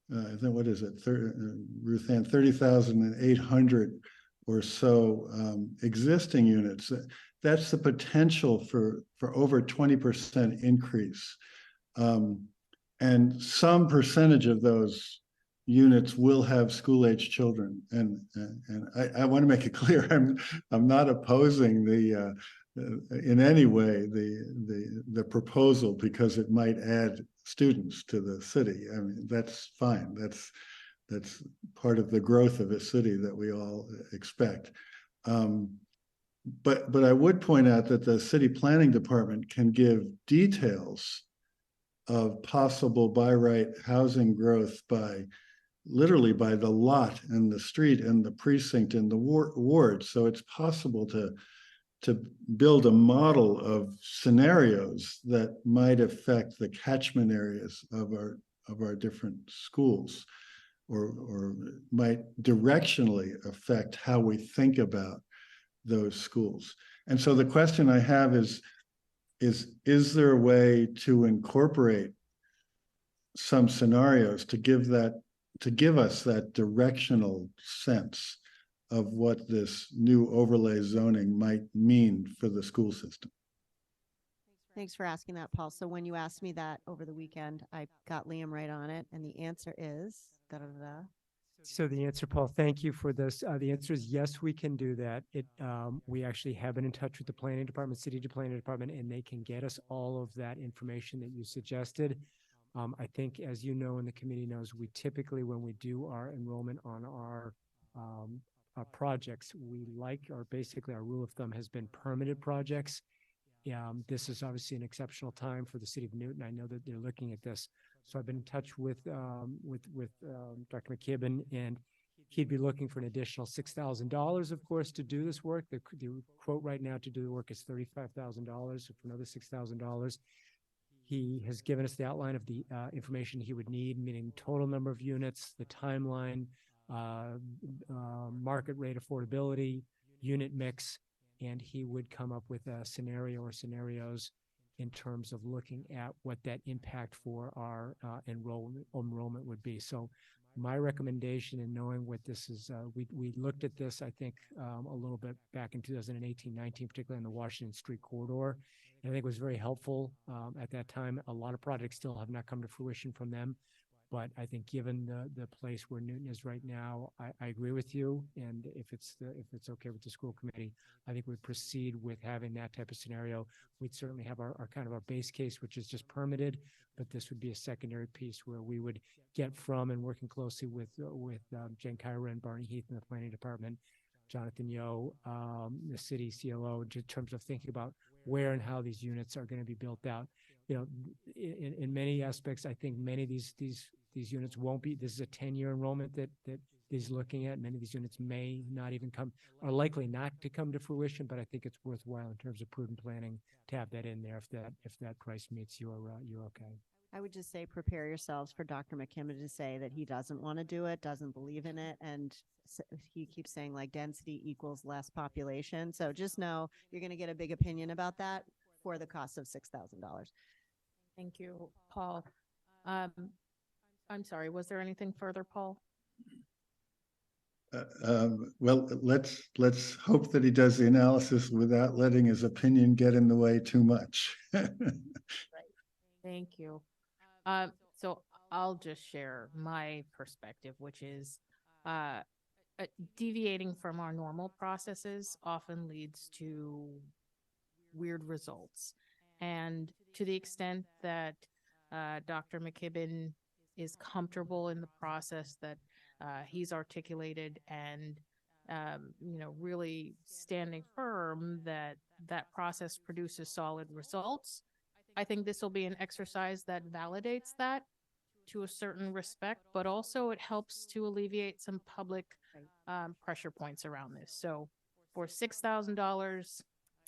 then what is it, Ruth Ann, 30,800 or so existing units. That's the potential for over 20% increase. And some percentage of those units will have school-age children. And I want to make it clear, I'm not opposing in any way the proposal because it might add students to the city. I mean, that's fine. That's part of the growth of a city that we all expect. But I would point out that the city planning department can give details of possible by right housing growth literally by the lot and the street and the precinct and the ward. So it's possible to build a model of scenarios that might affect the catchment areas of our different schools, or might directionally affect how we think about those schools. And so the question I have is, is there a way to incorporate some scenarios to give us that directional sense of what this new overlay zoning might mean for the school system? Thanks for asking that, Paul. So when you asked me that over the weekend, I got Liam right on it, and the answer is da-da-da-da. So the answer, Paul, thank you for this. The answer is yes, we can do that. We actually have been in touch with the planning department, city planning department, and they can get us all of that information that you suggested. I think, as you know, and the committee knows, we typically, when we do our enrollment on our projects, we like, or basically our rule of thumb has been permitted projects. This is obviously an exceptional time for the city of Newton. I know that they're looking at this. So I've been in touch with Dr. McKibben, and he'd be looking for an additional $6,000, of course, to do this work. The quote right now to do the work is $35,000, so for another $6,000. He has given us the outline of the information he would need, meaning total number of units, the timeline, market rate affordability, unit mix, and he would come up with a scenario or scenarios in terms of looking at what that impact for our enrollment would be. So my recommendation, in knowing what this is, we looked at this, I think, a little bit back in 2018-19, particularly in the Washington Street corridor. And I think it was very helpful at that time. A lot of projects still have not come to fruition from them. But I think given the place where Newton is right now, I agree with you. And if it's okay with the school committee, I think we'd proceed with having that type of skyrio. We'd certainly have our kind of our base case, which is just permitted, but this would be a secondary piece where we would get from, and working closely with Jen Kyra and Barney Heath in the planning department, Jonathan Yo, the city CLO, in terms of thinking about where and how these units are going to be built out. You know, in many aspects, I think many of these units won't be. This is a 10-year enrollment that he's looking at. Many of these units may not even are likely not to come to fruition. But I think it's worthwhile in terms of prudent planning to have that in there if that price meets your okay. I would just say prepare yourselves for Dr. McKibben to say that he doesn't want to do it, doesn't believe in it, and he keeps saying like density equals less population. So just know you're going to get a big opinion about that for the cost of $6,000. Thank you, Paul. I'm sorry, was there anything further, Paul? Well, let's hope that he does the analysis without letting his opinion get in the way too much. Right. Thank you. So I'll just share my perspective, which is deviating from our normal processes often leads to weird results. And to the extent that Dr. McKibben is comfortable in the process that he's articulated, and really standing firm that that process produces solid results, I think this will be an exercise that validates that to a certain respect, but also it helps to alleviate some public pressure points around this. So for $6,000,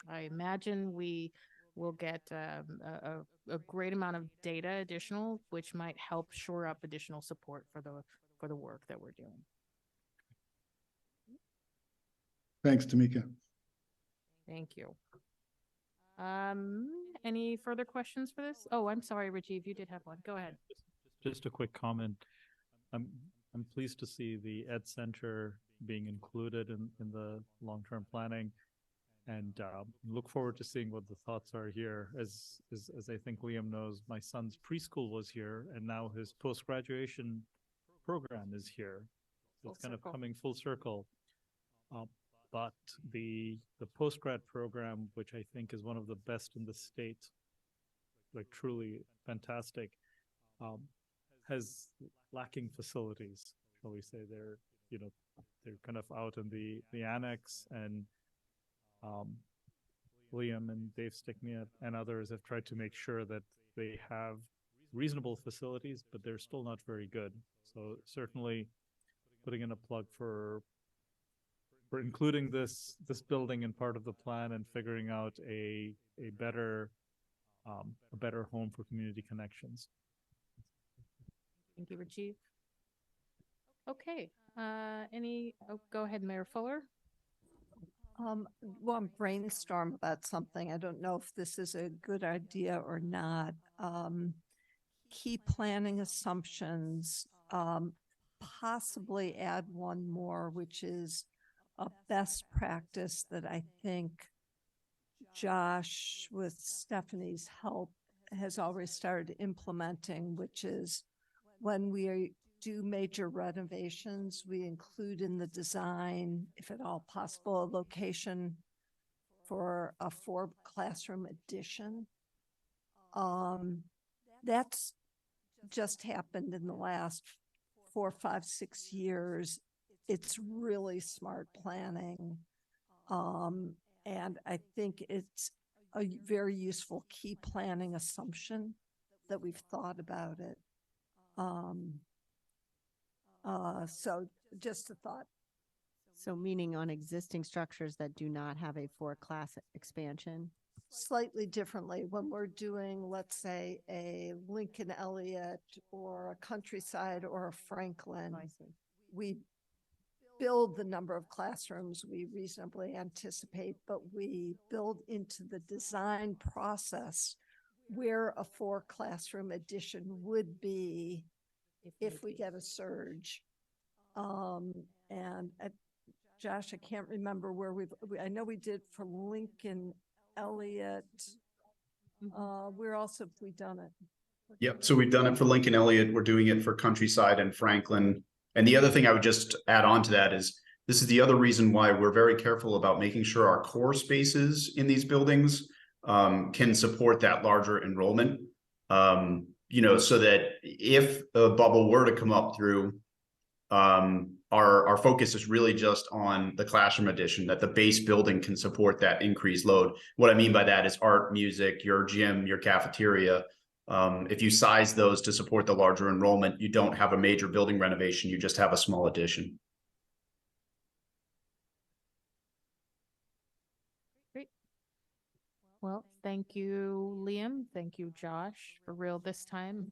I imagine we will get a great amount of data additional, which might help shore up additional support for the work that we're doing. Thanks, Tamika. Thank you. Any further questions for this? Oh, I'm sorry, Rajiv, you did have one. Go ahead. Just a quick comment. I'm pleased to see the Ed Center being included in the long-term planning, and look forward to seeing what the thoughts are here. As I think Liam knows, my son's preschool was here, and now his post-graduation program is here. So it's kind of coming full circle. But the post-grad program, which I think is one of the best in the state, like truly fantastic, has lacking facilities, shall we say. They're kind of out in the annex, and Liam and Dave Stickney and others have tried to make sure that they have reasonable facilities, but they're still not very good. So certainly putting in a plug for including this building in part of the plan and figuring out a better home for community connections. Thank you, Rajiv. Okay, go ahead, Mayor Fuller. Well, brainstorm about something. I don't know if this is a good idea or not. Key planning assumptions, possibly add one more, which is a best practice that I think Josh, with Stephanie's help, has already started implementing, which is when we do major renovations, we include in the design, if at all possible, a location for a 4-classroom addition. That's just happened in the last 4, 5, 6 years. It's really smart planning. And I think it's a very useful key planning assumption that we've thought about it. So just a thought. So meaning on existing structures that do not have a 4-class expansion? Slightly differently when we're doing, let's say, a Lincoln Elliott or a Countryside or a Franklin. We build the number of classrooms we reasonably anticipate, but we build into the design process where a 4-classroom addition would be if we get a surge. And Josh, I can't remember where I know we did for Lincoln Elliott. Where else have we done it? Yep. So we've done it for Lincoln Elliott. We're doing it for Countryside and Franklin. And the other thing I would just add on to that is this is the other reason why we're very careful about making sure our core spaces in these buildings can support that larger enrollment. So that if a bubble were to come up through, our focus is really just on the classroom addition, that the base building can support that increased load. What I mean by that is art, music, your gym, your cafeteria. If you size those to support the larger enrollment, you don't have a major building renovation, you just have a small addition. Great. Well, thank you, Liam. Thank you, Josh, for real this time.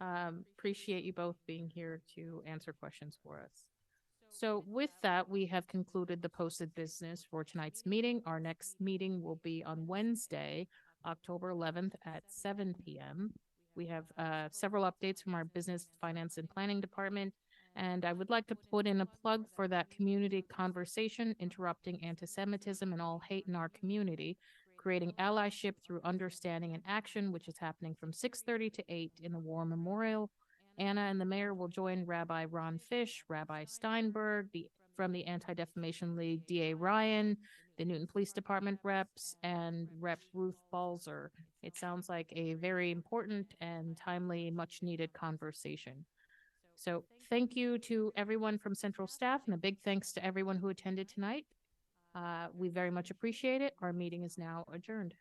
Appreciate you both being here to answer questions for us. So with that, we have concluded the posted business for tonight's meeting. Our next meeting will be on Wednesday, October 11th at 7 p.m. We have several updates from our business, finance, and planning department. And I would like to put in a plug for that community conversation, interrupting anti-Semitism and all hate in our community, creating allyship through understanding and action, which is happening from 6:30 to 8 in the War Memorial. Anna and the mayor will join Rabbi Ron Fish, Rabbi Steinberg, from the Anti-Defamation League, D.A. Ryan, the Newton Police Department reps, and Rep Ruth Balzer. It sounds like a very important and timely, much-needed conversation. So thank you to everyone from Central Staff, and a big thanks to everyone who attended tonight. We very much appreciate it. Our meeting is now adjourned.